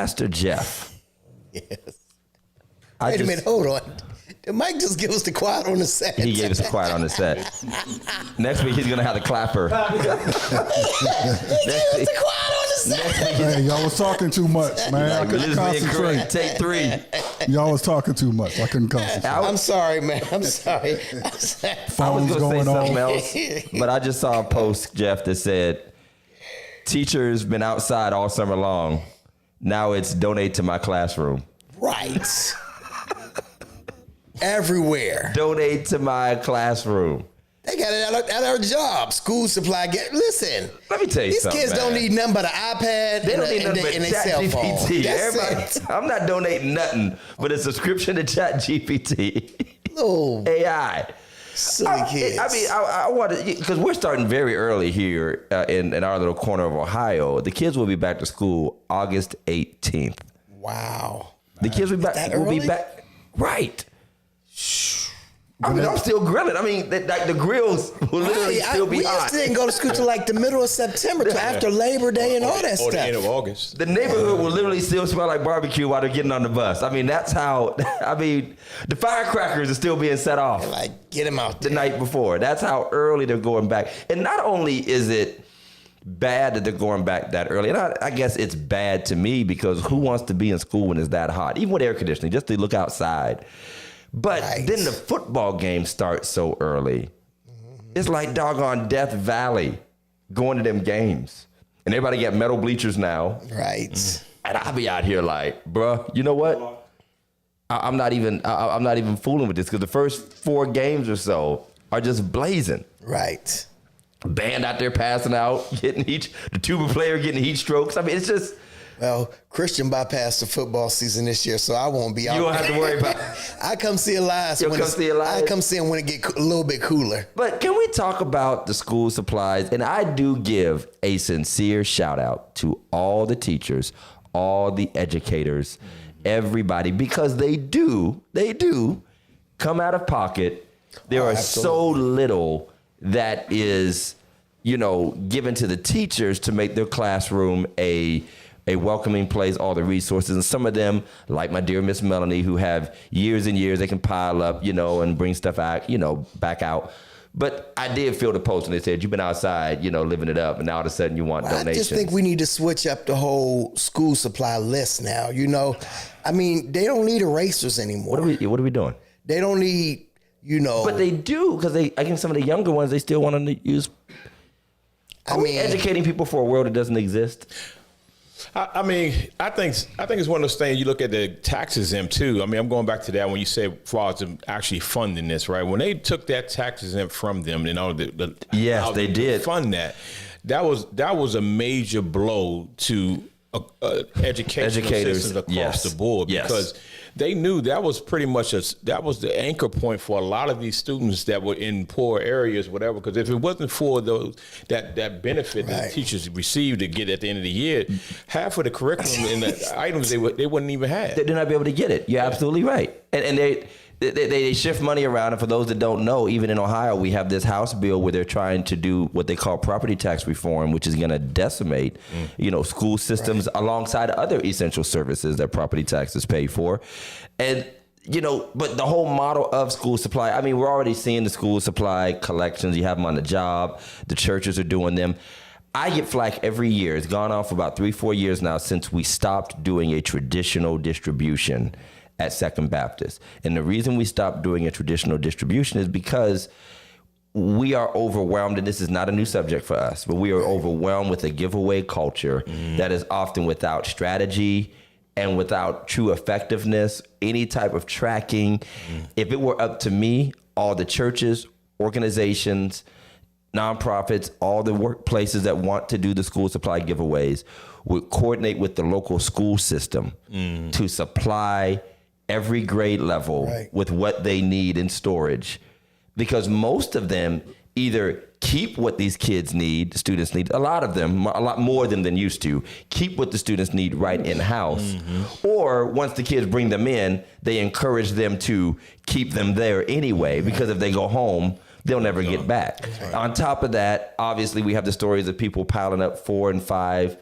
Pastor Jeff. Yes. Wait a minute, hold on. Did Mike just give us the quiet on the set? He gave us the quiet on the set. Next week he's gonna have the clapper. He gave us the quiet on the set. Hey, y'all was talking too much, man. I couldn't concentrate. Take 3. Y'all was talking too much. I couldn't concentrate. I'm sorry, man. I'm sorry. I was Phones gonna going say something on. else, but I just saw a post, Jeff, that said, teachers been outside all summer long. Now it's donate to my classroom. Right. Everywhere. Donate to my classroom. They got it at our job. School supply. Listen. Let me tell you these something, kids don't man. need nothing but an iPad They don't need nothing but and their cell phone. ChatGPT. That's Everybody, it. I'm not donating nothing but a subscription to ChatGPT. Little AI. silly kids. I want to, because we're starting very early here in our little corner of Ohio. The kids will be back to school August 18th. Wow. The kids will be back. That Will be early? back. Right. I'm still grilling. The grills will literally still be we hot. used to didn't go to school till like the middle of September, till after Labor Day and all that Or the end stuff. of August. The neighborhood will literally still smell like barbecue while they're getting on the bus. That's how, the firecrackers are still being set off Like, get him out the there. night before. That's how early they're going back. And not only is it bad that they're going back that early, and I guess it's bad to me because who wants to be in school when it's that hot? Even with air conditioning, just to look outside. But Right. then the football game starts so early. It's like doggone Death Valley going to them games. And everybody got metal bleachers now. Right. And I'll be out here like, bruh, you know what? I'm not even fooling with this because the first 4 games or so are just blazing. Right. Band out there passing out, the tuba player getting heat strokes. It's just, Well, Christian bypassed the football season this year, so I won't be out. you don't have to worry about it. I come see it live. You'll come see it live? I come see it when it get a little bit cooler. But can we talk about the school supplies? And I do give a sincere shout out to all the teachers, all the educators, everybody, because they do come out of pocket. There are so little that is, given to the teachers to make their classroom a welcoming place, all the resources. And some of them, like my dear Miss Melanie, who have years and years, they can pile up, and bring stuff out, back out. But I did feel the post and they said, you've been outside, living it up. And now all of a sudden you want donations. I just think we need to switch up the whole school supply list now. They don't need erasers anymore. What are we doing? They don't need, But they do, because I think some of the younger ones, they still want to use. Are we educating people for a world that doesn't exist? I think it's one of those things. You look at the tax exempt too. I'm going back to that when you say as far as them actually funding this, right? When they took that tax exempt from them, Yes, they did fund that. That was a major blow to educational Educators, systems across yes. the board because they knew that was pretty much that was the anchor point for a lot of these students that were in poor areas, whatever. Because if it wasn't for those that benefit that the teachers received to get at the end of the year, half of the curriculum and the items they wouldn't even have. They're not be able to get it. You're absolutely right. And they shift money around. And for those that don't know, even in Ohio, we have this House bill where they're trying to do what they call property tax reform, which is going to decimate, school systems alongside other essential services that property taxes pay for. And, but the whole model of school supply, we're already seeing the school supply collections. You have them on the job. The churches are doing them. I get flack every year. It's gone on for about 3-4 years now since we stopped doing a traditional distribution at Second Baptist. And the reason we stopped doing a traditional distribution is because we are overwhelmed, and this is not a new subject for us, but we are overwhelmed with a giveaway culture that is often without strategy and without true effectiveness, any type of tracking. If it were up to me, all the churches, organizations, nonprofits, all the workplaces that want to do the school supply giveaways would coordinate with the local school system to supply every grade level with what they need in storage, because most of them either keep what these kids need, the students need, a lot of them, a lot more than used to, keep what the students need right in-house, or once the kids bring them in, they encourage them to keep them there anyway, because if they go home, they'll never get back. On top of that, obviously we have the stories of people piling up 4 and 5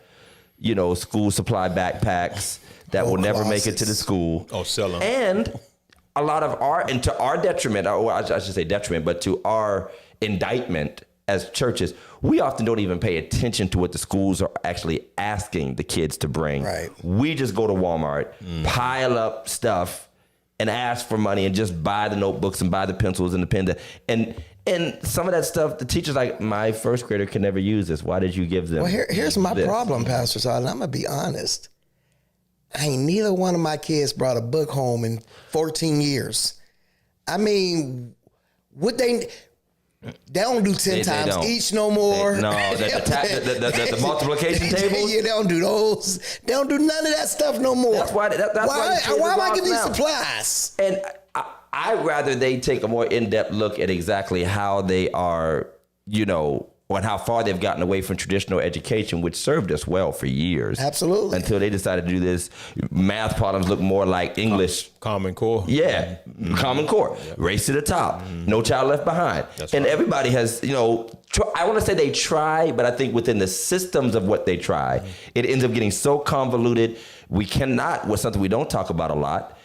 school supply backpacks that will never make it to the school. Oh, sell them. And a lot of and to our detriment, or I should say detriment, but to our indictment as churches, we often don't even pay attention to what the schools are actually asking the kids to bring. Right. We just go to Walmart, pile up stuff, and ask for money and just buy the notebooks and buy the pencils and the pen. And some of that stuff, the teacher's like, my first grader can never use this. Why did you give them? Well, here's my this? problem, Pastor Todd, and I'm going to be honest. Ain't neither one of my kids brought a book home in 14 years. I mean, they don't do 10 times don't. each no more. The multiplication tables. Yeah, they don't do those. They don't do none of that stuff no more. That's why. That's why am I getting these now. supplies? And I'd rather they take a more in-depth look at exactly how they are, and how far they've gotten away from traditional education, which served us well for years. Absolutely. Until they decided to do this. Math problems look more like English. Common Core. Yeah. Common Core. Race to the top. No Child Left Behind. That's and right. everybody has, I want to say they try, but I think within the systems of what they try, it ends up getting so convoluted. We cannot, what's something we don't talk about a lot,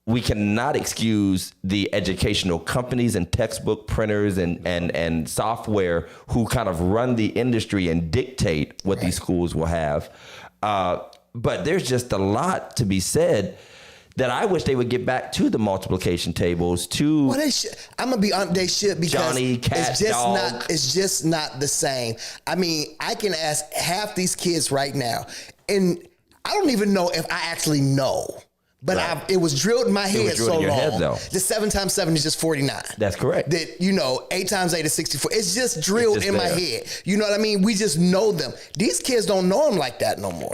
we cannot excuse the educational companies and textbook printers and software who kind of run the industry and dictate what these schools will have. But there's just a lot to be said that I wish they would get back to the multiplication tables. Well, they should. I'm gonna be honest. They should, because Johnny, cat, it's just dog. not. It's just not the same. I mean, I can ask half these kids right now, and I don't even know if I actually know. But Right. it was drilled in my head drilled so in your long. head, though. The 7 times 7 is just 49. That's correct. That 8 times 8 is 64. It's just drilled just in my there. head. You know what I mean? We just know them. These kids don't know them like that no more.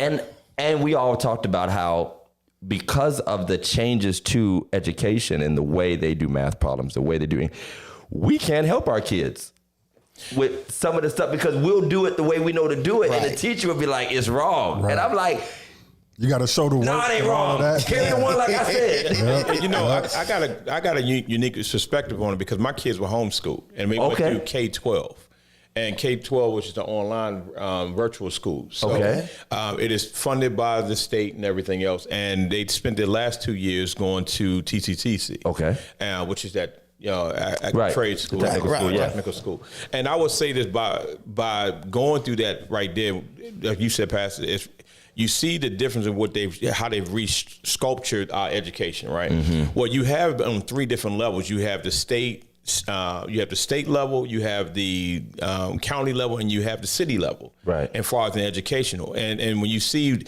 And we all talked about how because of the changes to education and the way they do math problems, the way they do, we can't help our kids with some of the stuff because we'll do it the way we know to do it, and the Right. teacher will be like, "It's wrong," and I'm like, You got to show the work. "No, it ain't and all wrong. of that. Carry the one like I said." I got a unique perspective on it because my kids were homeschooled and we went Okay. through K-12. And K-12, which is the online virtual school. So Okay. it is funded by the state and everything else. And they spent their last 2 years going to TCTC. Okay. Which is that Right. trade school, The technical school, yeah. technical school. And I would say this by going through that right there, like you said, Pastor, you see the difference in how they've sculptured our education, right? Well, you have on 3 different levels. You have the state. You have the state level, you have the county level, and you have the city level. Right. And far as an educational, and when you see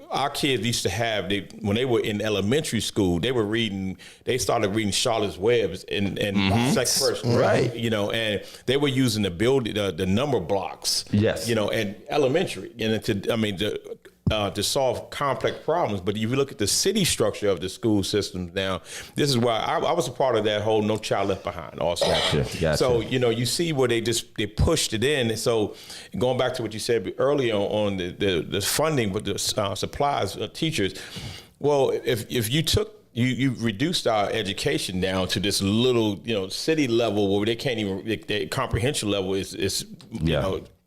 our kids used to have when they were in elementary school, they started reading Charlotte's Web in first grade, Right. and they were using the number blocks, Yes. and elementary, to solve complex problems. But if you look at the city structure of the school systems now, this is why I was a part of that whole No Child Left Behind also. Gotcha. So, you see where they pushed it in. And so going back to what you said earlier on the funding with the supplies, teachers, well, if you took, you reduced our education down to this little, city level where they can't even, their comprehension level is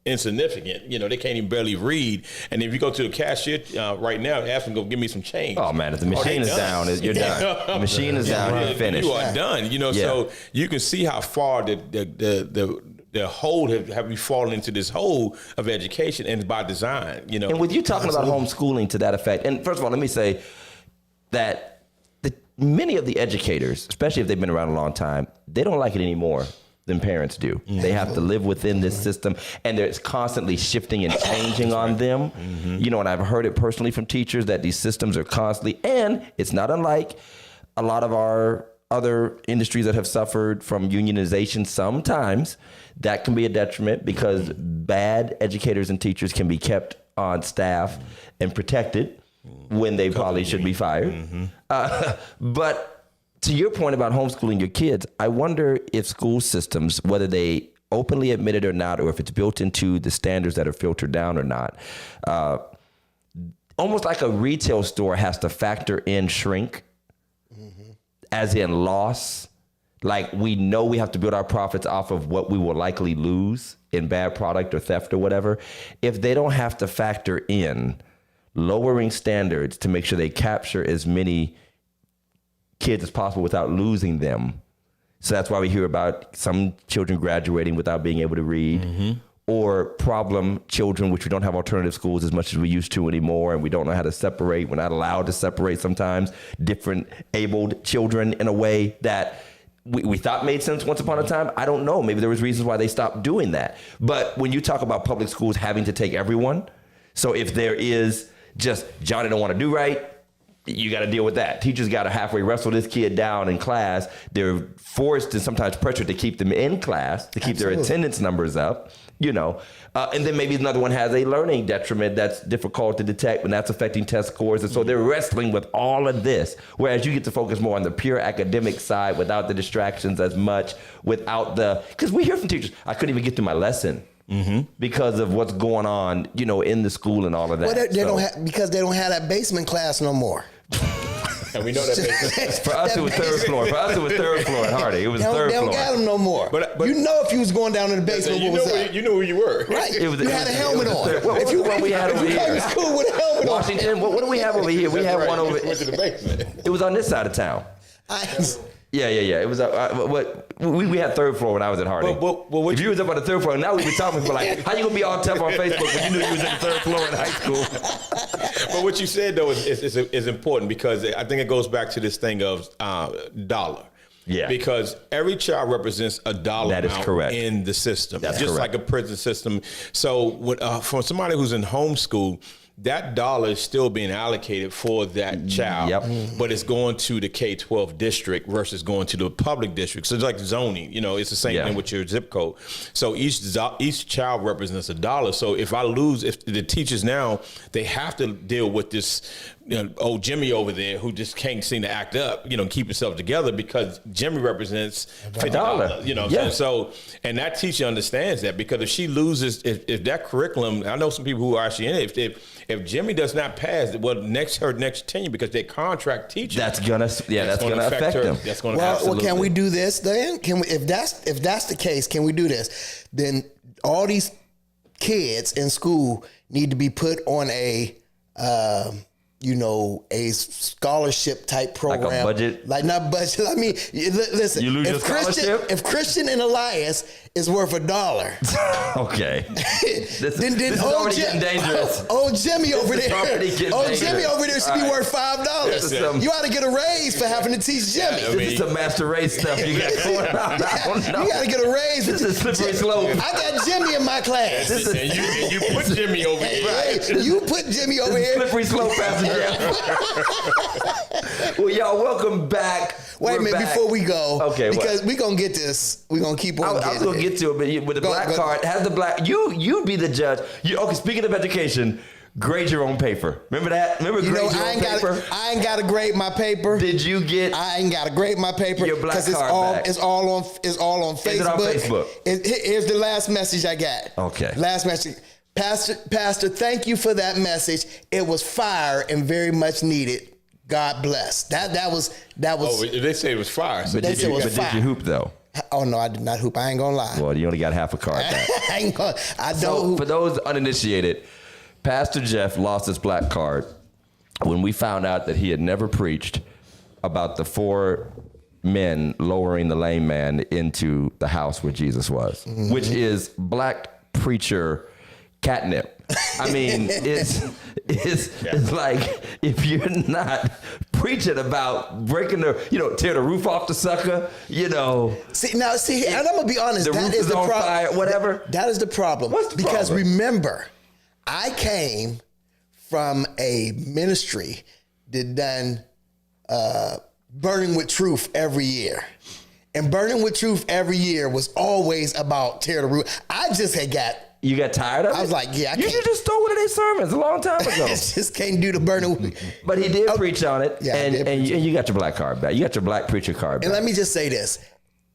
insignificant. They can't even barely read. And if you go to the cashier right now, ask them to go give me some change. Oh man, if the machine is down, you're done. The machine is down, you're finished. You are done. So you can see how far the hole have we fallen into this hole of education, and by design. And with you talking about homeschooling to that effect, and first of all, let me say that many of the educators, especially if they've been around a long time, they don't like it anymore than parents do. They have to live within this system, and it's constantly shifting and changing on them. And I've heard it personally from teachers that these systems are constantly, and it's not unlike a lot of our other industries that have suffered from unionization. Sometimes that can be a detriment because bad educators and teachers can be kept on staff and protected when they probably should be fired. But to your point about homeschooling your kids, I wonder if school systems, whether they openly admit it or not, or if it's built into the standards that are filtered down or not, almost like a retail store has to factor in shrink, as in loss. like we know we have to build our profits off of what we will likely lose in bad product or theft or whatever, if they don't have to factor in lowering standards to make sure they capture as many kids as possible without losing them. So that's why we hear about some children graduating without being able to read, or problem children, which we don't have alternative schools as much as we used to anymore, and we don't know how to separate. We're not allowed to separate sometimes different abled children in a way that we thought made sense once upon a time. I don't know. Maybe there was reasons why they stopped doing that. But when you talk about public schools having to take everyone, so if there is just Johnny don't want to do right, you got to deal with that. Teachers got to halfway wrestle this kid down in class. They're forced and sometimes pressured to keep them in class, to keep their attendance numbers up, and then maybe another one has a learning detriment that's difficult to detect, and that's affecting test scores. And so they're wrestling with all of this, whereas you get to focus more on the pure academic side without the distractions as much, because we hear from teachers, I couldn't even get through my lesson. Because of what's going on, in the school and all of that. Well, they don't have, because they don't have that basement class no more. And we know that For us, it was third floor. For us, it was third floor at Harding. It was third They floor. don't got them no more. But you know if you was going down in the basement, you what was that? you knew where you were. Right. It was- you it had a was- helmet it was on. third- what was the one we had over If you came here? to school with a helmet on. Washington, what do we have over here? We have one over. Went to the basement. It was on this side of town. Yeah. It was we had third floor when I was at Harding. What if you was up on the third floor, now we be talking for like, how you gonna be all tough on Facebook when you knew you was in the third floor in high school? But what you said though is important, because I think it goes back to this thing of dollar. Yeah. Because every child represents a dollar That is amount correct. in the system. That's just correct. like a prison system. So for somebody who's in homeschool, that dollar is still being allocated for that child, Yep. but it's going to the K-12 district versus going to the public district. So it's like zoning, it's the same thing with your zip code. So each child represents a dollar. So if the teachers now, they have to deal with this, old Jimmy over there who just can't seem to act up, keep himself together, because Jimmy represents $50, Yeah. So, and that teacher understands that, because if she loses, if that curriculum, I know some people who are actually in it, if Jimmy does not pass, her next tenure, because they contract teachers, That's gonna affect them. That's going to Well, can we do this then? Can we? If that's the case, can we do this? Then all these kids in school need to be put on a scholarship type program. Like a budget? Like not budget. I mean, listen. You lose your scholarship? If Christian and Elias is worth $1, Okay. This then is already getting dangerous. Old Jimmy over is already getting there. Old dangerous. Jimmy over there should be All right. worth $5. You ought to get a raise for having to teach Jimmy. This is some master race stuff you got going on. I don't know. You got to get a raise. This is slippery slope. I got Jimmy in my class. and you put Jimmy over here. Hey, you put Jimmy over This is here. slippery slope, Pastor Jeff. Well, y'all, welcome back. Wait a minute before we go. Okay, because we're going to get this. We're going to keep on I was going to get to it, but with the black card, has the black, you be the judge. Okay, speaking of education, grade your own paper. Remember that? Remember grade your own paper? I ain't got to grade my paper. Did you get I ain't got to grade my paper your black because card back? It's all on Facebook. Is it on Facebook? Here's the last message I got. Okay. Last message. Pastor, thank you for that message. It was fire and very much needed. God bless. That was. Oh, they say it was fire. So They said it was did fire. you hoop though? Oh no, I did not hoop. I ain't gonna lie. Well, you only got half a card back. I don't So, hoop. for those uninitiated, Pastor Jeff lost his black card when we found out that he had never preached about the 4 men lowering the lame man into the house where Jesus was, which is black preacher catnip. I mean, it's like if you're not preaching about breaking tear the roof off the sucker, See, and I'm gonna be honest. the That roof is is the on problem. fire, whatever. That is the problem. What's the because problem? remember, I came from a ministry that done Burning with Truth every year. And Burning with Truth every year was always about tear the roof. I just had got. You got tired of it? I was like, yeah, I you can't. should just stole one of their sermons a long time ago. just can't do the Burning. But he did preach on it, Yeah, I did and preach you got your black card back. You got your black preacher card back. And let me just say this.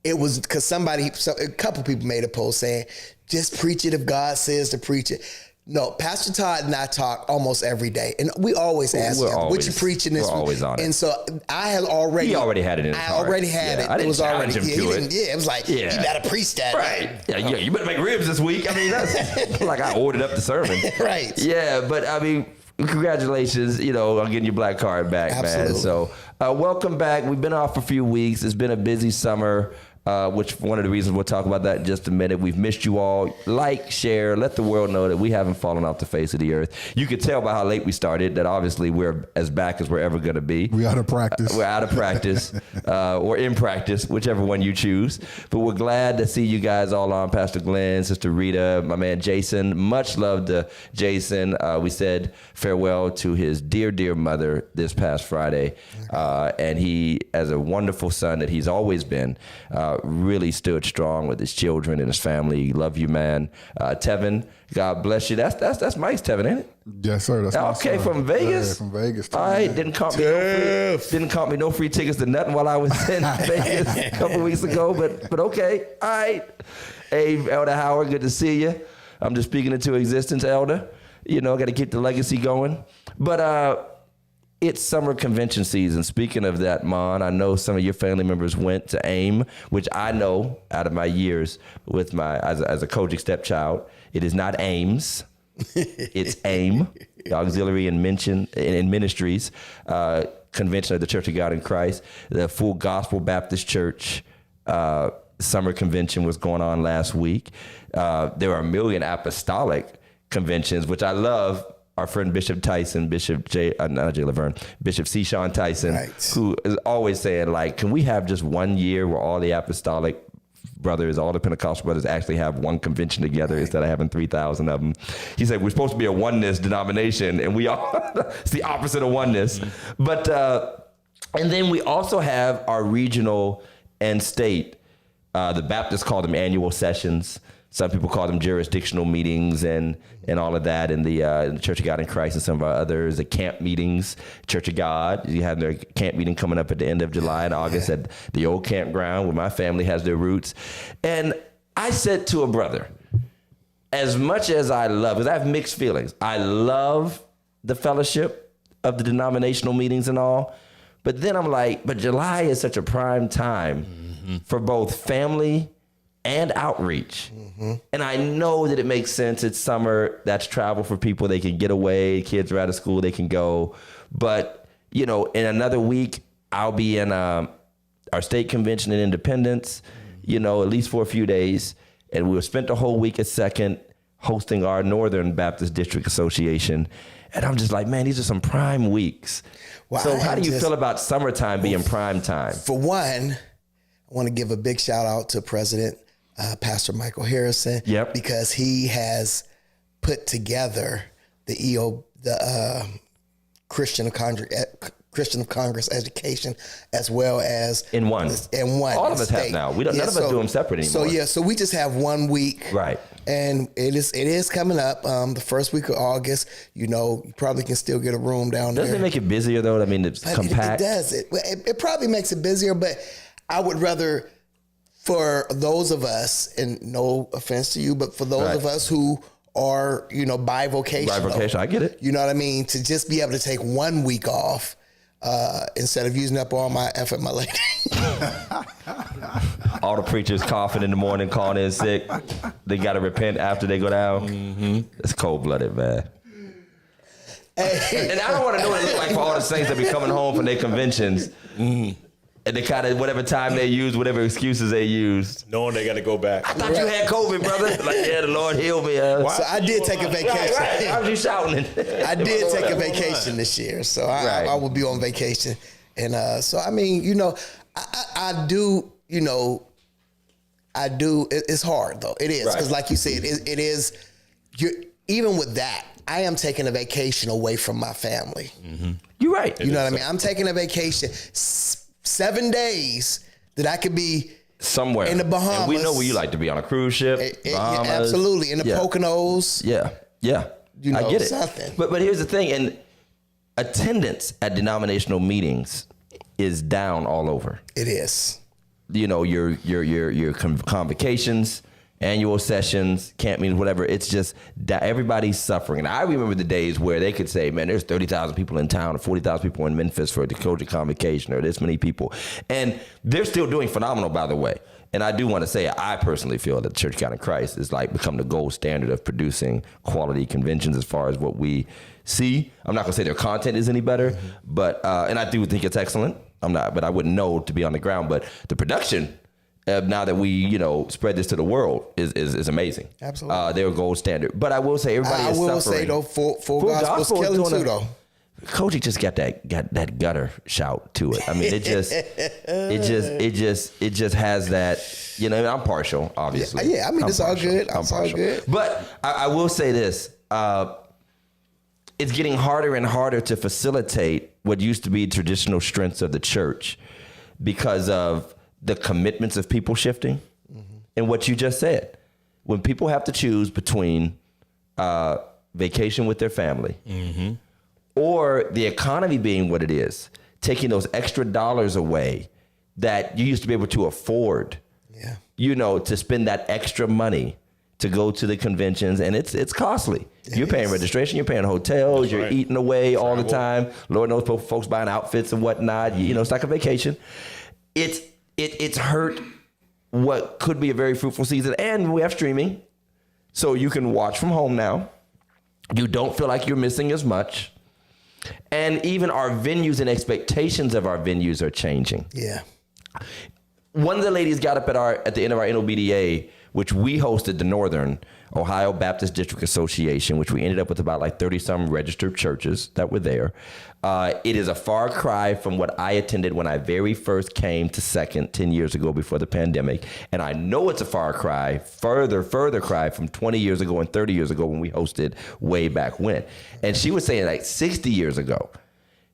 It was because a couple people made a post saying, just preach it if God says to preach it. No, Pastor Todd and I talk almost every day, and we always ask We're him, "What you always- preaching this we're week?" always on it. And so I had already, He already had it in his I heart. already had Yeah, it. I didn't It was challenge already. him to he it. didn't- Yeah, it was like Yeah. you better preach that. Right. Yeah, you better make ribs this week. I mean, that's like I ordered up the sermon. Right. Yeah, but I mean, congratulations, on getting your black card back, Absolutely. man. So welcome back. We've been off for a few weeks. It's been a busy summer. Which one of the reasons we'll talk about that in just a minute. We've missed you all. Like, share, let the world know that we haven't fallen off the face of the earth. You could tell by how late we started that obviously we're as back as we're ever going to be. We out of practice. We're out of practice or in practice, whichever one you choose. But we're glad to see you guys all on. Pastor Glenn, Sister Rita, my man Jason. Much love to Jason. We said farewell to his dear, dear mother this past Friday. And he, as a wonderful son that he's always been, really stood strong with his children and his family. Love you, man. Tevin, God bless you. That's Mike's Tevin, ain't it? Yes, sir. That's my Okay, son. from Vegas. Yeah, from Vegas. All right, didn't count me no free tickets to nothing while I was in Vegas a couple weeks ago, but okay. All right. Hey, Elder Howard, good to see you. I'm just speaking into existence, Elder. Got to keep the legacy going. But it's summer convention season. Speaking of that, Mon, I know some of your family members went to AIM, which I know out of my years with as a Kojic stepchild, it is not Ames. It's AIM, the Auxiliary and Ministries Convention of the Church of God in Christ. The Full Gospel Baptist Church summer convention was going on last week. There are a million apostolic conventions, which I love. Our friend Bishop Tyson, Bishop C. Sean Tyson, Right. who is always saying, like, can we have just 1 year where all the apostolic brothers, all the Pentecostal brothers actually have one convention together instead of having 3,000 of them? He said, we're supposed to be a oneness denomination, and we are. It's the opposite of oneness. Mm-hmm. But, and then we also have our regional and state. The Baptists call them annual sessions. Some people call them jurisdictional meetings and all of that. In the Church of God in Christ and some of our others, the camp meetings, Church of God. You have their camp meeting coming up at the end of July and August at the old campground where my family has their roots. And I said to a brother, as much as I love, because I have mixed feelings, I love the fellowship of the denominational meetings and all. But then I'm like, but July is such a prime time for both family and outreach. Mm-hmm. And I know that it makes sense. It's summer. That's travel for people. They can get away. Kids are out of school. They can go. But, in another week, I'll be in our state convention in Independence, at least for a few days. And we'll spend the whole week at Second hosting our Northern Baptist District Association. And I'm just like, man, these are some prime weeks. Well, so how do you feel about summertime being prime time? For one, I want to give a big shout out to President Pastor Michael Harrison, Yep. because he has put together the Christian of Congress education, as well as In one. All of us have now. None of us do them separate anymore. So we just have 1 week, Right. And it is coming up the first week of August. You probably can still get a room down there. Doesn't it make it busier though? I mean, it's But compact. It does. It probably makes it busier, but I would rather, for those of us, and no offense to you, but for those Right. of us who are, bivocational. Bivocational, I get it. You know what I mean? To just be able to take 1 week off instead of using up all my effort, my lady. All the preachers coughing in the morning, calling in sick. They got to repent after they go down. Mm-hmm. It's cold-blooded, man. And I don't want to know what it looks like for all the saints that be coming home from their conventions. Mm. And they kind of, whatever time they use, whatever excuses they use. Knowing they got to go back. I thought you had COVID, brother. Like, yeah, the Lord healed me. So I did take a vacation. Right. How was you shouting? I did take a vacation this year, so I will be on vacation. And so, I mean, I do, it's hard though. It is. Because like you said, it is, even with that, I am taking a vacation away from my family. Mm-hmm. You're right. You know what I mean? I'm taking a vacation, 7 days that I could be somewhere in the Bahamas. And we know where you like to be, on a cruise ship. Bahamas. Absolutely. In the Poconos. Yeah. I get it. Something. But here's the thing, and attendance at denominational meetings is down all over. It is. Your convocations annual sessions, camp meetings, whatever. It's just that everybody's suffering. And I remember the days where they could say, man, there's 30,000 people in town or 40,000 people in Memphis for a Dakota Convocation or this many people. And they're still doing phenomenal, by the way. And I do want to say, I personally feel that the Church of God in Christ is like become the gold standard of producing quality conventions as far as what we see. I'm not going to say their content is any better, but and I do think it's excellent. But I wouldn't know to be on the ground. But the production, now that we, spread this to the world, is amazing. Absolutely. They're a gold standard. But I will say everybody is suffering. I will say, though, full gospel's killing too, though. Coachy just got that gutter shout to it. I mean, it just has that. I'm partial, obviously. Yeah, I mean, it's all good. It's all good. But I will say this: it's getting harder and harder to facilitate what used to be traditional strengths of the church because of the commitments of people shifting, and what you just said. When people have to choose between vacation with their family. Or the economy being what it is, taking those extra dollars away that you used to be able to afford, to spend that extra money to go to the conventions. And it's costly. You're paying registration, you're paying hotels, That's you're right. eating away all the time. Lord knows folks buying outfits and whatnot. It's like a vacation. It's hurt what could be a very fruitful season. And we have streaming, so you can watch from home now. You don't feel like you're missing as much. And even our venues and expectations of our venues are changing. Yeah. One of the ladies got up at the end of our NOBDA, which we hosted the Northern Ohio Baptist District Association, which we ended up with about like 30-some registered churches that were there. It is a far cry from what I attended when I very first came to Second 10 years ago before the pandemic. And I know it's a far cry, further cry from 20 years ago and 30 years ago when we hosted way back when. And she was saying like 60 years ago,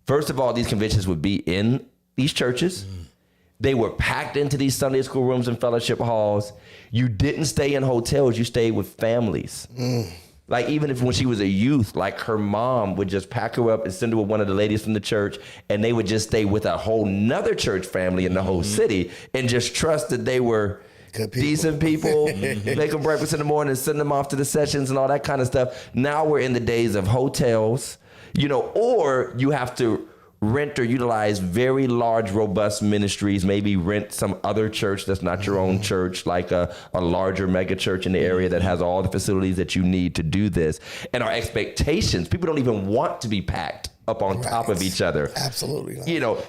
first of all, these conventions would be in these churches. They were packed into these Sunday school rooms and fellowship halls. You didn't stay in hotels. You stayed with families. Like even if when she was a youth, like her mom would just pack her up and send her with one of the ladies from the church, and they would just stay with a whole nother church family in the whole city and just trust that they were decent people, make them breakfast in the morning and send them off to the sessions and all that kind of stuff. Now we're in the days of hotels, or you have to rent or utilize very large, robust ministries, maybe rent some other church that's not your own church, like a larger mega church in the area that has all the facilities that you need to do this. And our expectations, people don't even want to be packed up on top of each other. Absolutely.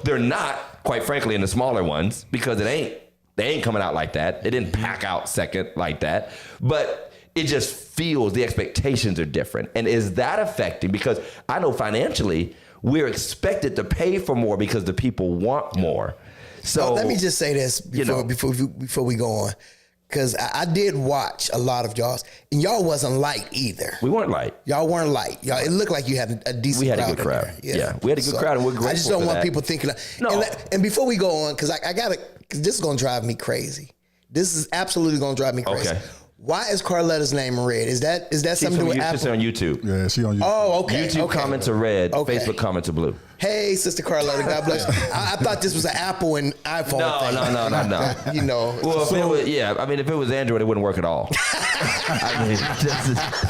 They're not, quite frankly, in the smaller ones because they ain't coming out like that. They didn't pack out Second like that. But it just feels the expectations are different. And is that affecting? Because I know financially, we're expected to pay for more because the people want more. So let me just say this before we go on, because I did watch a lot of y'all's, and y'all wasn't light either. We weren't light. Y'all weren't light. Y'all, it looked like you had a decent. We had crowd a good crowd. in Yeah. there. We had a good crowd, and we're grateful. I just don't for want that. people thinking. No. And before we go on, because I gotta, because this is gonna drive me crazy. This is absolutely gonna drive me crazy. Okay. Why is Carletta's name red? Is that something to do with She's Apple? on YouTube. Yeah, she on YouTube. Oh, okay. YouTube okay. comments are red. Okay. Facebook comments are blue. Hey, Sister Carletta, God bless you. I thought this was an Apple and iPhone thing. No. Well, if it was Android, it wouldn't work at all. I mean,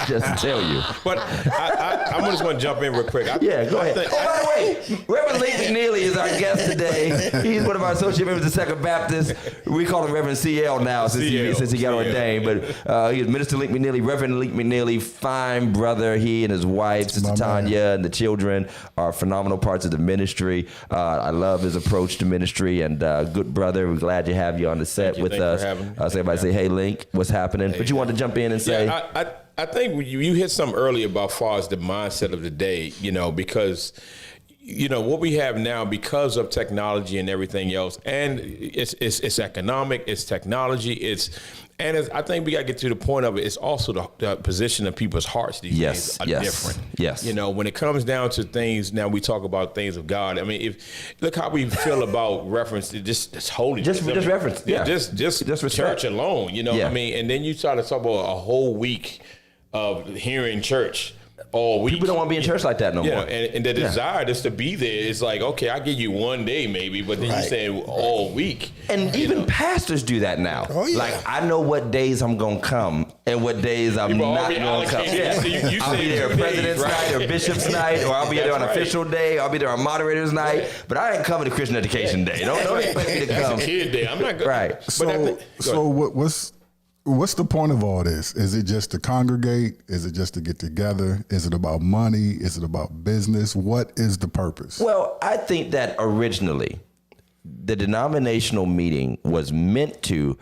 just to tell you. But I'm just going to jump in real quick. Go ahead. By the way, Reverend Link McNeely is our guest today. He's one of our associate members of Second Baptist. We call him Reverend CL now since he got ordained. But he is Minister Link McNeely, Reverend Link McNeely, fine brother. He and his wife, Sister Tanya, and the children are phenomenal parts of the ministry. I love his approach to ministry, and good brother. We're glad to have you on the set with us. So everybody say, hey, Link, what's happening? But you want to jump in and say... I think you hit something earlier about far as the mindset of the day, because... what we have now because of technology and everything else, and it's economic, it's technology, I think we got to get to the point of it. It's also the position of people's hearts these days are different. Yes. When it comes down to things, now we talk about things of God. I mean, look how we feel about reference to just holiness. Just reference. Yeah. Just church alone. I mean, and then you try to talk about a whole week of hearing church. all week. People don't want to be in church like that no more. And the desire just to be there is like, okay, I'll give you one day maybe, but then you say all week. And even pastors do that now. Oh, yeah. Like, I know what days I'm going to come and what days I'm not going to come. Yeah. So you I'll be there on President's Night or Bishop's Night, or I'll be there on official day, or I'll be there on Moderator's Night, but I ain't coming to Christian Education Day. Don't expect me to come. Kid day. I'm not good. Right. So what's the point of all this? Is it just to congregate? Is it just to get together? Is it about money? Is it about business? What is the purpose? Well, I think that originally the denominational meeting was meant to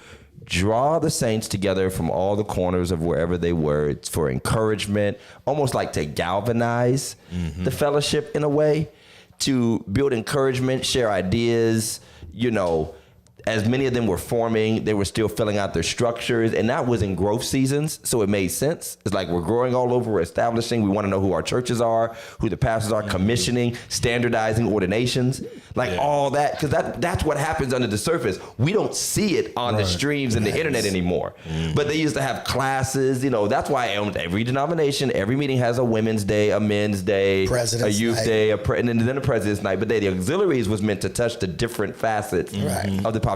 draw the saints together from all the corners of wherever they were. It's for encouragement, almost like to galvanize the fellowship in a way, to build encouragement, share ideas, as many of them were forming, they were still filling out their structures, and that was in growth seasons, so it made sense. It's like we're growing all over, we're establishing, we want to know who our churches are, who the pastors are, commissioning, standardizing ordinations, all that, because that's what happens under the surface. We don't see it on the streams and the internet anymore, but they used to have classes, that's why every denomination, every meeting has a women's day, a men's day, a youth day, and then a president's night, but the auxiliaries was meant to touch the different facets of the population.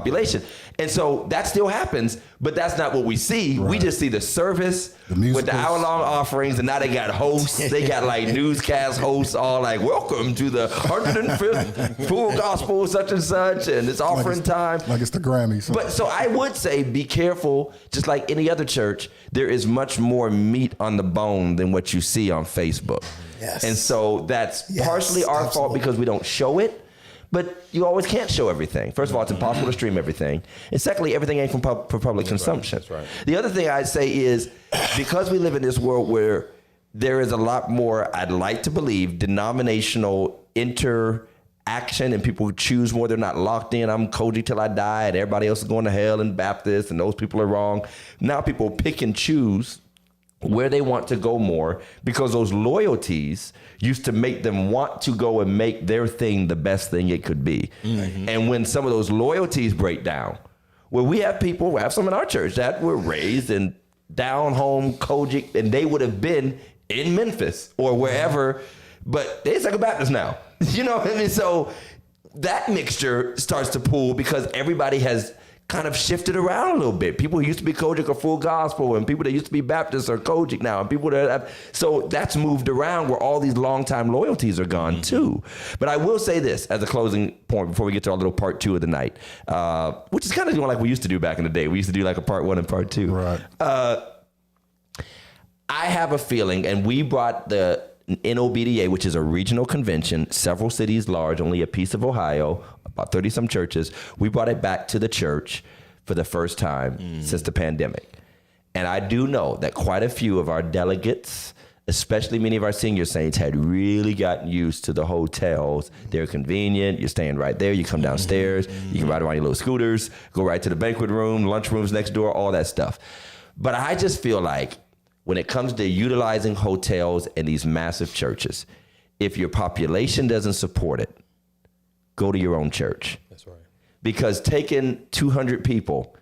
And so that still happens, but that's not what we see. We just see the service with the hour-long offerings, and now they got hosts. They got like newscast hosts all like, welcome to the 105th full gospel such and such, and it's offering time. Like it's the Grammys. But so I would say be careful, just like any other church, there is much more meat on the bone than what you see on Facebook. Yes. And so that's partially our fault because we don't show it. But you always can't show everything. First of all, it's impossible to stream everything. And secondly, everything ain't for public consumption. That's right. The other thing I'd say is because we live in this world where there is a lot more, I'd like to believe, denominational interaction, and people choose more. They're not locked in. I'm Koji till I die, and everybody else is going to hell and Baptist, and those people are wrong. Now people pick and choose where they want to go more because those loyalties used to make them want to go and make their thing the best thing it could be. And when some of those loyalties break down, we have some in our church that were raised in down home Kojic, and they would have been in Memphis or wherever, but they're Second Baptist now. You know what I mean? So that mixture starts to pool because everybody has kind of shifted around a little bit. People who used to be Kojic are full gospel, and people that used to be Baptists are Kojic now, and people that have, so that's moved around where all these longtime loyalties are gone too. But I will say this as a closing point before we get to our little part two of the night, which is kind of like we used to do back in the day. We used to do like a part one and part two. Right. I have a feeling, and we brought the NOBDA, which is a regional convention, several cities large, only a piece of Ohio, about 30 some churches. We brought it back to the church for the first time since the pandemic. And I do know that quite a few of our delegates, especially many of our senior saints, had really gotten used to the hotels. They're convenient. You're staying right there. You come downstairs. You can ride around your little scooters, go right to the banquet room, lunch rooms next door, all that stuff. But I just feel like when it comes to utilizing hotels and these massive churches, if your population doesn't support it, go to your own church. That's right. Because taking 200 people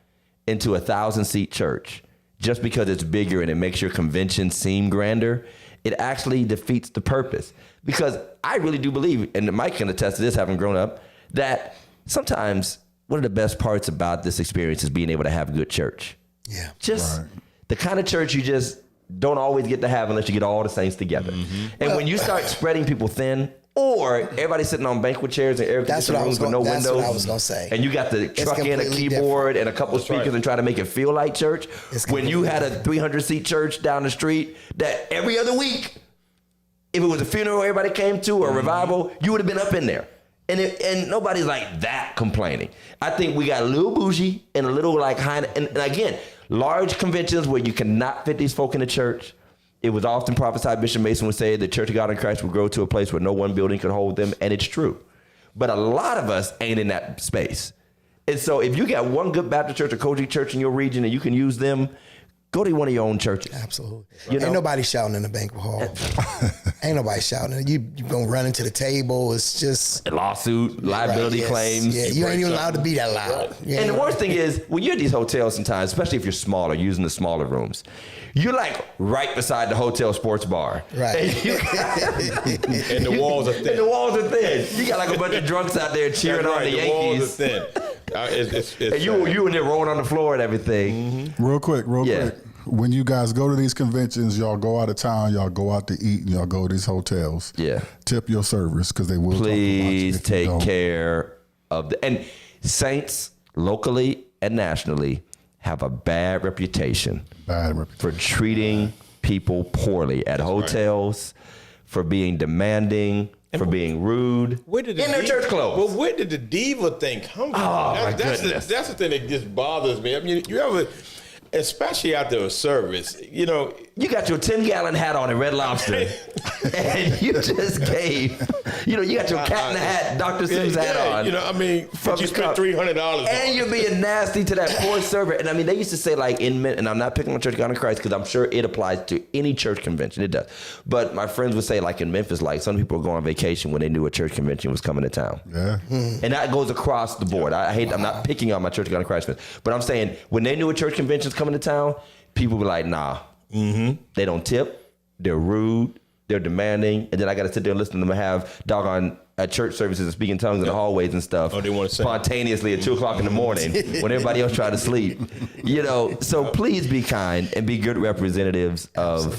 into a 1,000-seat church, just because it's bigger and it makes your convention seem grander, it actually defeats the purpose. Because I really do believe, and Mike can attest to this having grown up, that sometimes one of the best parts about this experience is being able to have good church. Yeah. Just the kind of church you just don't always get to have unless you get all the saints together. And when you start spreading people thin, or everybody sitting on banquet chairs and air conditioned rooms with no windows. That's what I was going to say. And you got to truck in a keyboard and a couple of speakers and try to make it feel like church. When you had a 300-seat church down the street that every other week, if it was a funeral everybody came to or a revival, you would have been up in there. And nobody's like that complaining. I think we got a little bougie and a little like high. And again, large conventions where you cannot fit these folk in the church. It was often prophesied, Bishop Mason would say, the Church of God in Christ would grow to a place where no one building could hold them, and it's true. But a lot of us ain't in that space. And so if you got one good Baptist church or Kojic church in your region and you can use them, Go to one of your own churches. Absolutely. You know? Ain't nobody shouting in the banquet hall. Ain't nobody shouting. You gonna run into the table. It's just Lawsuit, liability yes. claims. Yeah, you ain't even allowed to be that loud. You And the ain't- worst thing is, when you're at these hotels sometimes, especially if you're smaller, using the smaller rooms, you're like right beside the hotel sports bar. Right. And, you And the walls are thin. And the walls are thin. You got like a bunch of drunks out there cheering That's on right, the the walls Yankees. are thin. It's And you in there rolling on the floor and everything. Real quick. Yeah. When you guys go to these conventions, y'all go out of town, y'all go out to eat, and y'all go to these hotels. Yeah. Tip your servers because they will. Please talk about you if you take don't. care of and Saints locally and nationally have a bad reputation Bad reputation. for treating people poorly at hotels, for being demanding, for being rude. Where did the in their diva- church clothes? Well, where did the diva thing come from? Oh, my that's goodness. that's the thing that just bothers me. I mean, you ever, especially after a service, you know, You got your 10-gallon hat on at Red Lobster, and you just gave, you got your cat in the hat, Dr. Seuss hat on. You know, I mean, From you the spent cup. $300 And on. you're being nasty to that poor server. And I mean, they used to say like and I'm not picking on Church of God in Christ because I'm sure it applies to any church convention. It does. But my friends would say like in Memphis, like some people would go on vacation when they knew a church convention was coming to town. Yeah. And that goes across the board. I'm not picking on my Church of God in Christ friends, but I'm saying when they knew a church convention was coming to town, people were like, nah. They don't tip. They're rude. They're demanding. And then I got to sit there and listen to them have doggone at church services and speaking tongues in the hallways and stuff. Oh, they wanna sing. Spontaneously at 2 o'clock in the morning when everybody else tried to sleep. So please be kind and be good representatives of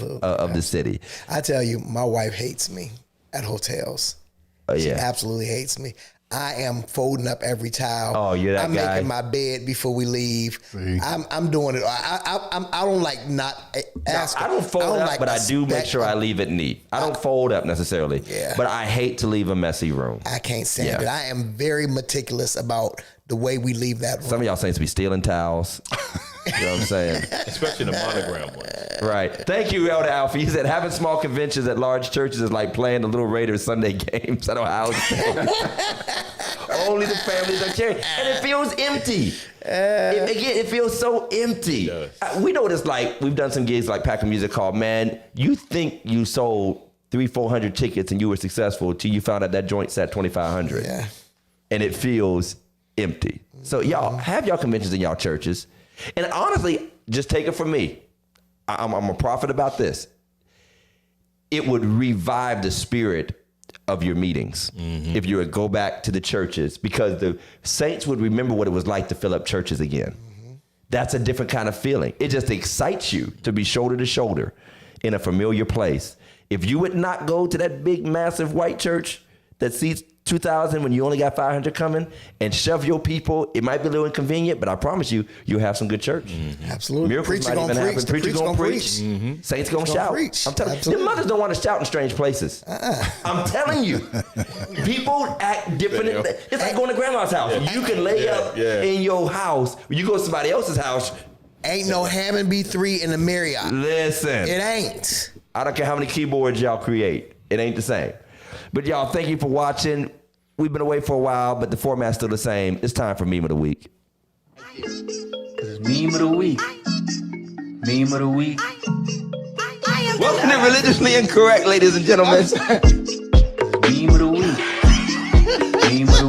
the city. I tell you, my wife hates me at hotels. She Yeah. absolutely hates me. I am folding up every towel. Oh, you're that I'm guy. making my bed before we leave. See? I'm doing it. I don't like not ask. I don't fold up, but I do make sure I leave it neat. I don't fold up necessarily, Yeah. but I hate to leave a messy room. I can't stand Yeah. it. I am very meticulous about the way we leave that room. Some of y'all saints be stealing towels. You know what I'm saying? Especially the monogram one. Right. Thank you, Elder Alfie. He said having small conventions at large churches is like playing the Little Raiders Sunday games at Ohio State. Only the families are caring. And it feels empty. It feels so empty. We know what it's like. We've done some gigs like Pack of Music Hall. Man, you think you sold 300-400 tickets and you were successful till you found out that joint sat 2,500. Yeah. And it feels empty. So y'all have y'all conventions in y'all churches. And honestly, just take it from me. I'm a prophet about this. It would revive the spirit of your meetings if you would go back to the churches, because the saints would remember what it was like to fill up churches again. That's a different kind of feeling. It just excites you to be shoulder to shoulder in a familiar place. If you would not go to that big, massive white church that seats 2,000 when you only got 500 coming and shove your people, it might be a little inconvenient, but I promise you, you'll have some good church. Absolutely. Miracles Preacher might gonna even preach. happen. The Preacher's preacher gonna gonna preach. preach. Saints gonna Gonna shout. preach. I'm telling you, Absolutely. the mothers don't want to shout in strange places. I'm telling you, people act different. It's like going to grandma's house. You can lay up in your house. When you go to somebody else's house, Ain't no Hammond B3 in the Marriott. listen. It ain't. I don't care how many keyboards y'all create. It ain't the same. But y'all, thank you for watching. We've been away for a while, but the format's still the same. It's time for Meme of the Week. Meme of the week. Meme of the week. Welcome to Religiously Incorrect, ladies and gentlemen. Meme of the week. Meme of the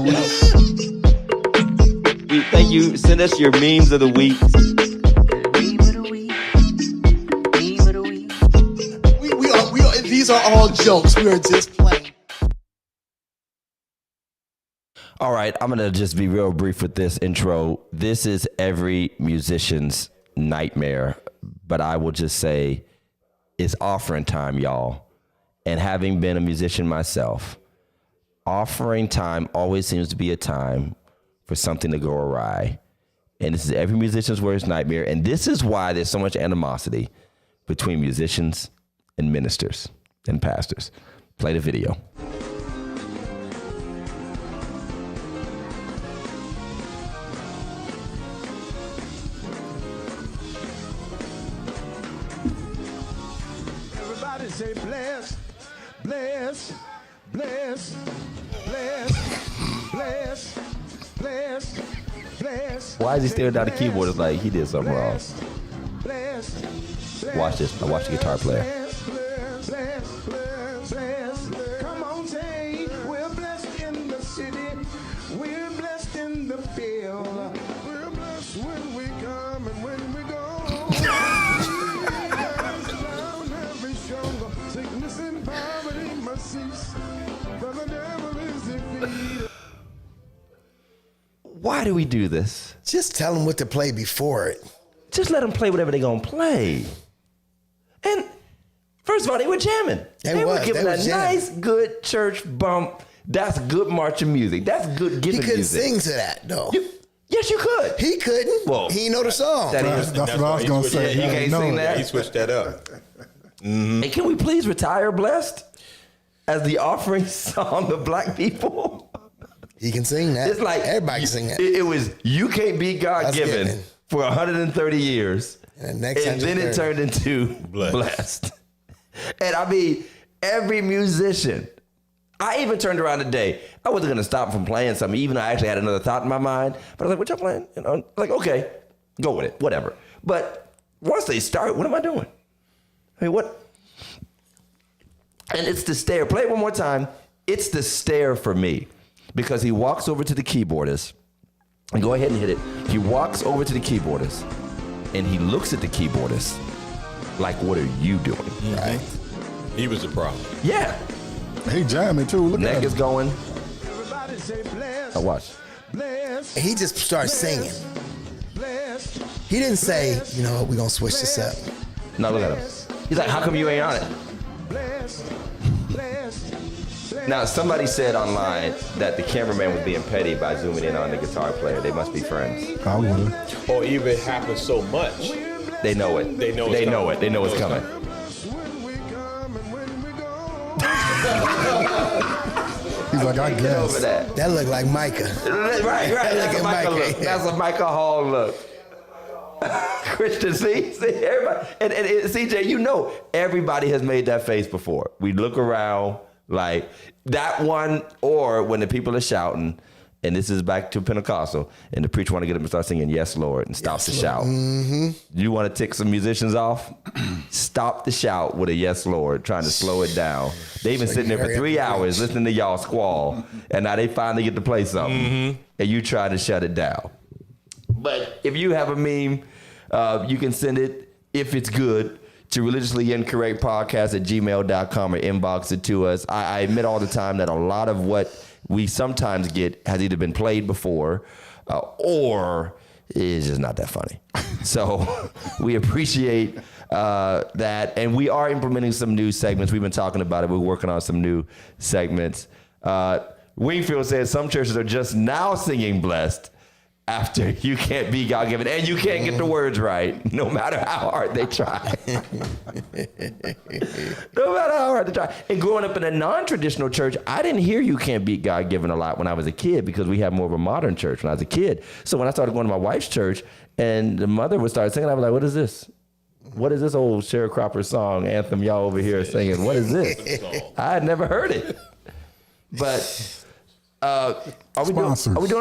week. Thank you. Send us your memes of the week. Meme of the week. Meme of the week. We are. These are all jokes. We are just playing. All right, I'm going to just be real brief with this intro. This is every musician's nightmare, but I will just say it's offering time, y'all. And having been a musician myself, offering time always seems to be a time for something to go awry. And this is every musician's worst nightmare. And this is why there's so much animosity between musicians and ministers and pastors. Play the video. Everybody say bless, bless, bless, bless, bless, bless, bless. Why is he staring down the keyboard? It's like he did something wrong. Bless, bless, Watch this. I watch the guitar player. Bless. Come on, say, we're blessed in the city. We're blessed in the field. We're blessed when we come and when we go. Down every struggle, sickness and poverty must cease. For the devil is defeated. Why do we do this? Just tell them what to play before it. Just let them play whatever they're going to play. And first of all, they were jamming. They were giving a nice, good church bump. That's good marching music. That's good giving He couldn't music. sing to that, though. Yes, you could. He couldn't. Well, he didn't know the song. That's what I was going to say. You can't sing that. He switched that up. And can we please retire Blessed as the offering song of black people? He can sing that. It's like everybody can sing that. It was You Can't Be God Given Given. for 130 years. And the next And then it turned into Blessed. And I mean, every musician, I even turned around today. I wasn't going to stop from playing something, even though I actually had another thought in my mind. But I was like, what y'all playing? You know, like, okay, go with it, whatever. But once they start, what am I doing? I mean, what? And it's the stare. Play it one more time. It's the stare for me. Because he walks over to the keyboardist, and go ahead and hit it. He walks over to the keyboardist, and he looks at the keyboardist like, what are you doing? Right. He was the problem. Yeah. He jamming too. Look Neck at is him. going. Everybody say bless. I watch. Bless. And he just started singing. Bless. He didn't say, you know what, we're going to switch this up. Now look at him. He's like, how come you ain't on it? Bless. Bless. Now, somebody said online that the cameraman was being petty by zooming in on the guitar player. They must be friends. I would have. Or even it happens so much. They know it. They know it's They know coming. it. They know it's coming. When we come and when we go. He's like, I Get guess. over that. That looked like Micah. Right. That's Look a at Micah Micah. look. That's a Micah Hall look. Christian, see, everybody, and CJ, you know, everybody has made that face before. We look around like that one, or when the people are shouting, and this is back to Pentecostal, and the preacher want to get them to start singing "Yes, Lord" and stop the shout. Mm-hmm. You want to tick some musicians off? Stop the shout with a "Yes, Lord," trying to slow it down. They've been sitting there for 3 hours listening to y'all squall, and now they finally get to play something, and you try to shut it down. But if you have a meme, you can send it, if it's good, to religiouslyincorrectpodcast@gmail.com or inbox it to us. I admit all the time that a lot of what we sometimes get has either been played before or is just not that funny. So we appreciate that. And we are implementing some new segments. We've been talking about it. We're working on some new segments. Wingfield says some churches are just now singing Blessed after You Can't Be God Given, and you can't get the words right, no matter how hard they try. No matter how hard they try. And growing up in a non-traditional church, I didn't hear You Can't Be God Given a lot when I was a kid because we had more of a modern church when I was a kid. So when I started going to my wife's church and the mother would start singing, I was like, what is this? What is this old sharecropper song anthem y'all over here singing? What is this? I had never heard it. But are we doing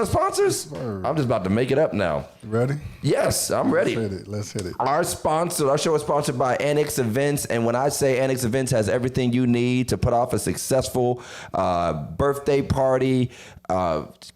sponsors? I'm just about to make it up now. Ready? Yes, I'm ready. Let's hit it. Our show is sponsored by Annex Events, and when I say Annex Events has everything you need to put off a successful birthday party,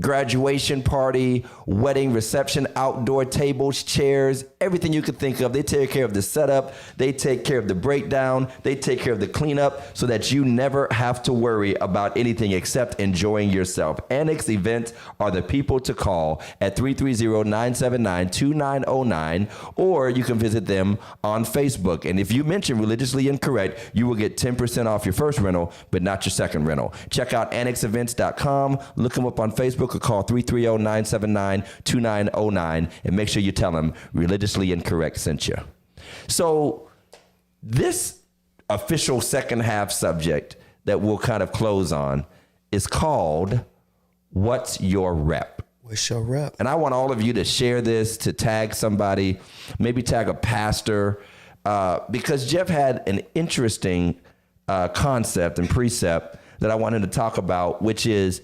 graduation party, wedding reception, outdoor tables, chairs, everything you could think of. They take care of the setup, they take care of the breakdown, they take care of the cleanup so that you never have to worry about anything except enjoying yourself. Annex Events are the people to call at 330-979-2909, or you can visit them on Facebook. And if you mention Religiously Incorrect, you will get 10% off your first rental, but not your second rental. Check out annexevents.com, look them up on Facebook, or call 330-979-2909, and make sure you tell them Religiously Incorrect sent you. So this official second half subject that we'll kind of close on is called What's Your Rep? What's your rep? And I want all of you to share this, to tag somebody, maybe tag a pastor, because Jeff had an interesting concept and precept that I wanted to talk about, which is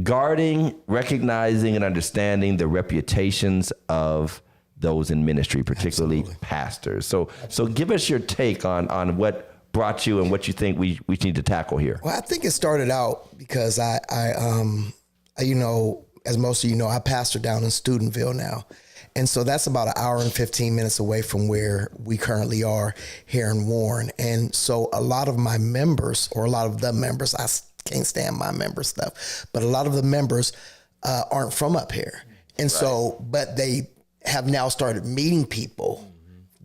guarding, recognizing, and understanding the reputations of those in ministry, particularly pastors. So give us your take on what brought you and what you think we need to tackle here. Well, I think it started out because I you know, as most of you know, I pastor down in Steubenville now. And so that's about an hour and 15 minutes away from where we currently are here in Warren. And so a lot of my members, or a lot of the members, I can't stand my member stuff, but a lot of the members aren't from up here. And so, but they have now started meeting people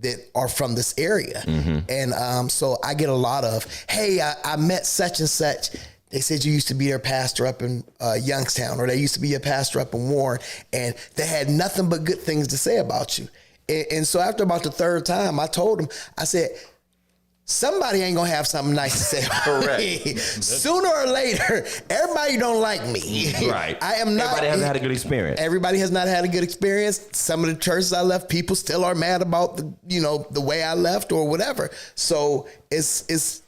that are from this area. And so I get a lot of, hey, I met such and such. They said you used to be their pastor up in Youngstown, or they used to be a pastor up in Warren, and they had nothing but good things to say about you. And so after about the third time, I told them, I said, somebody ain't gonna have something nice to say about me. Sooner or later, everybody don't like me. Right. I am not. Everybody hasn't had a good experience. Everybody has not had a good experience. Some of the churches I left, people still are mad about the way I left or whatever. So it's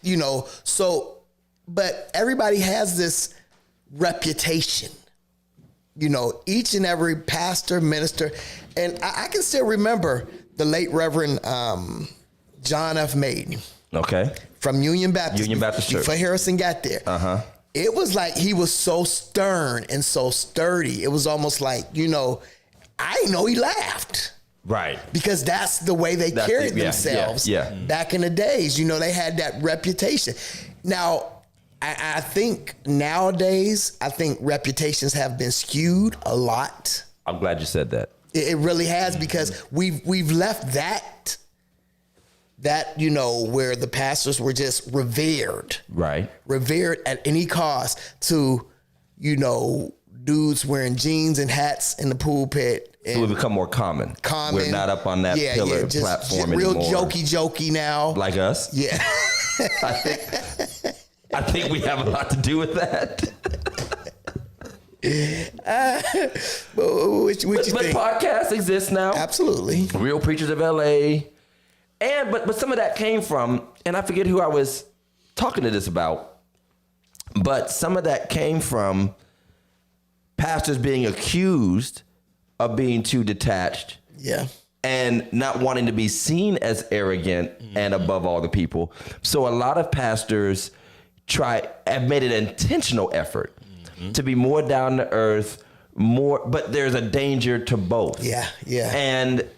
but everybody has this reputation. Each and every pastor, minister, and I can still remember the late Reverend John F. Maiden. Okay. From Union Baptist Church. Before Harrison got there. It was like he was so stern and so sturdy. It was almost like, I didn't know he laughed. Right. Because that's the way they carried themselves back in the days. They had that reputation. Now, I think nowadays, reputations have been skewed a lot. I'm glad you said that. It really has, because we've left that where the pastors were just revered. Right. Revered at any cost, to, dudes wearing jeans and hats in the pulpit. So we become more common. We're not up on that pillar platform real anymore. Jokey now. Like us? Yeah. I think we have a lot to do with that. What you think? Podcasts exist now. Absolutely. Real Preachers of LA. But some of that came from, and I forget who I was talking to this about, but some of that came from pastors being accused of being too detached. Yeah. And not wanting to be seen as arrogant and above all the people. So a lot of pastors have made an intentional effort to be more down to earth, but there's a danger to both. Yeah, yeah. And,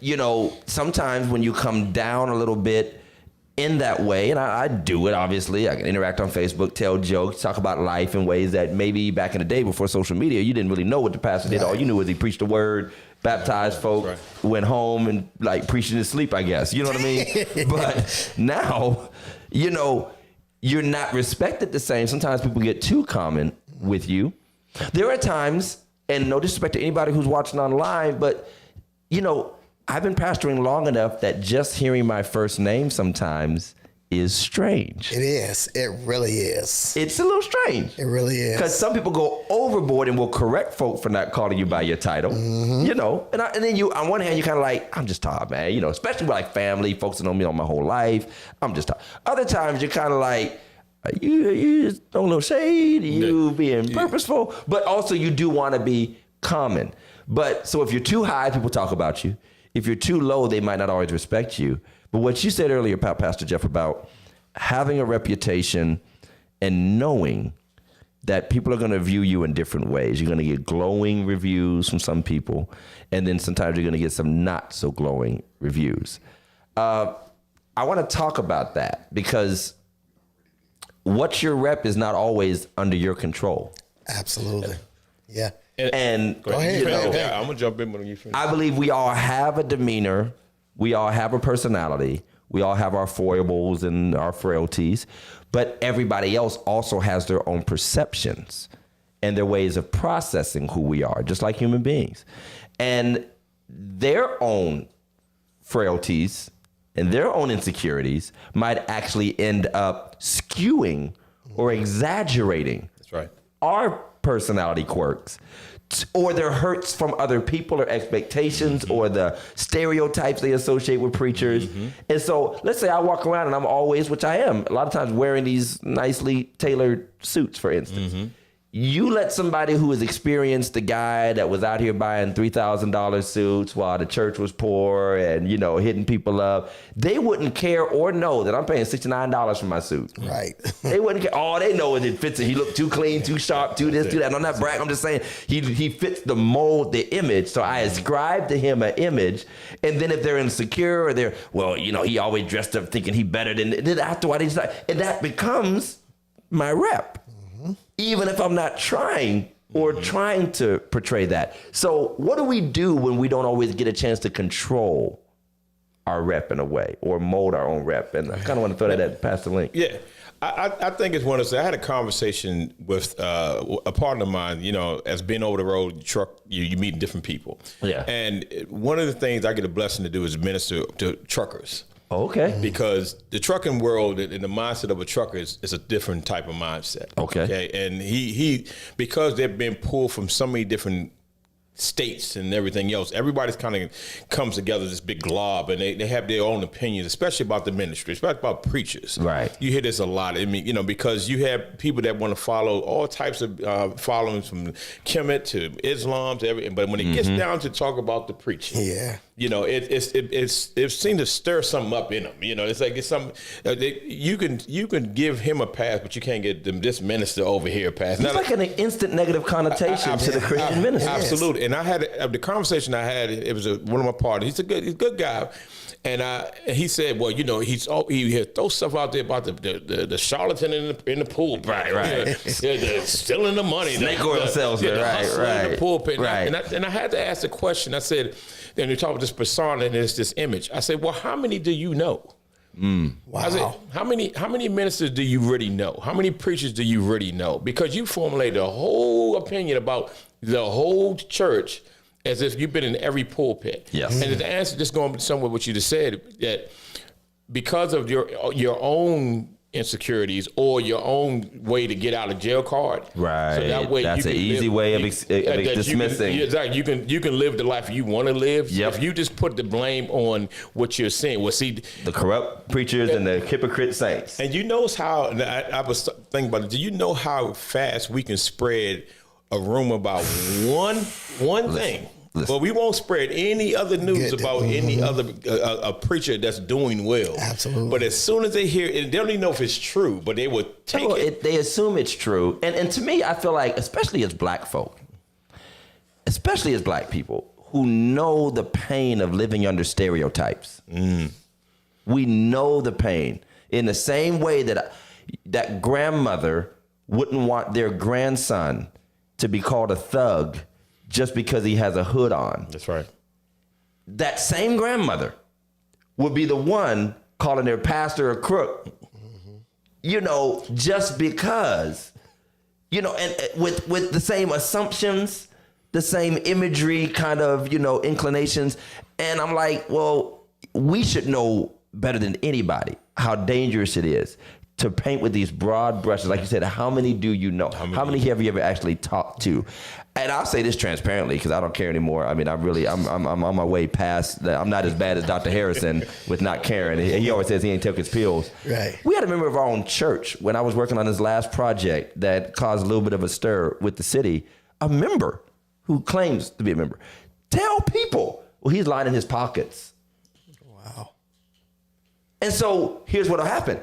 sometimes when you come down a little bit in that way, and I do it, obviously, I can interact on Facebook, tell jokes, talk about life in ways that maybe back in the day before social media, you didn't really know what the pastor did. All you knew was he preached the word, baptized folk, went home and preached in his sleep, I guess. You know what I mean? But now, you're not respected the same. Sometimes people get too common with you. There are times, and no disrespect to anybody who's watching online, but, I've been pastoring long enough that just hearing my first name sometimes is strange. It is. It really is. It's a little strange. It really is. Because some people go overboard and will correct folk for not calling you by your title, and then you, on one hand, you're kind of like, I'm just Todd, man, especially with family, folks that know me all my whole life. I'm just Todd. Other times you're kind of like, you just throw a little shade, you being purposeful, but also you do want to be common. But so if you're too high, people talk about you. If you're too low, they might not always respect you. But what you said earlier, Pastor Jeff, about having a reputation and knowing that people are going to view you in different ways. You're going to get glowing reviews from some people, and then sometimes you're going to get some not so glowing reviews. I want to talk about that, because what's your rep is not always under your control. Absolutely. Yeah. And go ahead. I'm gonna jump in when you finish. I believe we all have a demeanor, we all have a personality, we all have our foibles and our frailties, but everybody else also has their own perceptions and their ways of processing who we are, just like human beings. And their own frailties and their own insecurities might actually end up skewing or exaggerating our personality quirks, or their hurts from other people or expectations or the stereotypes they associate with preachers. And so let's say I walk around and I'm always, which I am, a lot of times wearing these nicely tailored suits, for instance. You let somebody who is experienced, the guy that was out here buying $3,000 suits while the church was poor and, you know, hitting people up, they wouldn't care or know that I'm paying $69 for my suit. Right. They wouldn't care. All they know is it fits it. He looked too clean, too sharp, too this, too that. And I'm not bragging. I'm just saying he fits the mold, the image. So I ascribe to him an image. And then if they're insecure or they're, well, you know, he always dressed up thinking he better than, then afterward, and that becomes my rep. Even if I'm not trying or trying to portray that. So what do we do when we don't always get a chance to control our rep in a way or mold our own rep? And I kind of want to throw that at Pastor Link. Yeah. I think it's one of those. I had a conversation with a partner of mine, you know, as being over the road, truck, you meet different people. Yeah. And one of the things I get a blessing to do is minister to truckers. Okay. Because the trucking world and the mindset of a trucker is a different type of mindset. Okay. And he because they've been pulled from so many different states and everything else, everybody's kind of comes together, this big glob, and they have their own opinions, especially about the ministry, especially about preachers. Right. You hear this a lot. I mean, you know, because you have people that want to follow all types of followings from Kemet to Islam to everything. But when it gets down to talk about the preaching, Yeah. you know, it seems to stir something up in them. You know, it's like it's some you can give him a pass, but you can't get this minister over here a pass. It's like an instant negative connotation to the Christian ministry. Absolutely. And I had the conversation I had. It was one of my partners. He's a good guy. And he said, well, you know, he throw stuff out there about the charlatan in the pool. Right. The stealing the money. Snake oil salesman. In the pulpit. Right. And I had to ask the question. I said, then you talk about this persona and there's this image. I said, well, how many do you know? Wow. I said, how many ministers do you really know? How many preachers do you really know? Because you formulated a whole opinion about the whole church as if you've been in every pulpit. Yes. And the answer, just going somewhere what you just said, that because of your own insecurities or your own way to get out of jail card. Right. So that way That's you an can easy way of dismissing. You can live the life you want to live. Yep. If you just put the blame on what you're saying, well, see, The corrupt preachers and the hypocrite saints. and you know how, and I was thinking about it, do you know how fast we can spread a rumor about one thing? listen. Well, we won't spread any other news Good. about any other a preacher that's doing well. Absolutely. But as soon as they hear it, they don't even know if it's true, but they would take Well, it. they assume it's true. And to me, I feel like, especially as black folk, especially as black people who know the pain of living under stereotypes. We know the pain in the same way that grandmother wouldn't want their grandson to be called a thug just because he has a hood on. That's right. That same grandmother would be the one calling their pastor a crook, you know, just because, you know, and with the same assumptions, the same imagery kind of, you know, inclinations. And I'm like, well, we should know better than anybody how dangerous it is to paint with these broad brushes. Like you said, how many do you know? How many have you ever actually talked to? And I'll say this transparently because I don't care anymore. I mean, I'm on my way past that. I'm not as bad as Dr. Harrison with not caring. He always says he ain't took his pills. Right. We had a member of our own church when I was working on this last project that caused a little bit of a stir with the city. A member who claims to be a member. Tell people, well, he's lining his pockets. Wow. And so here's what'll happen.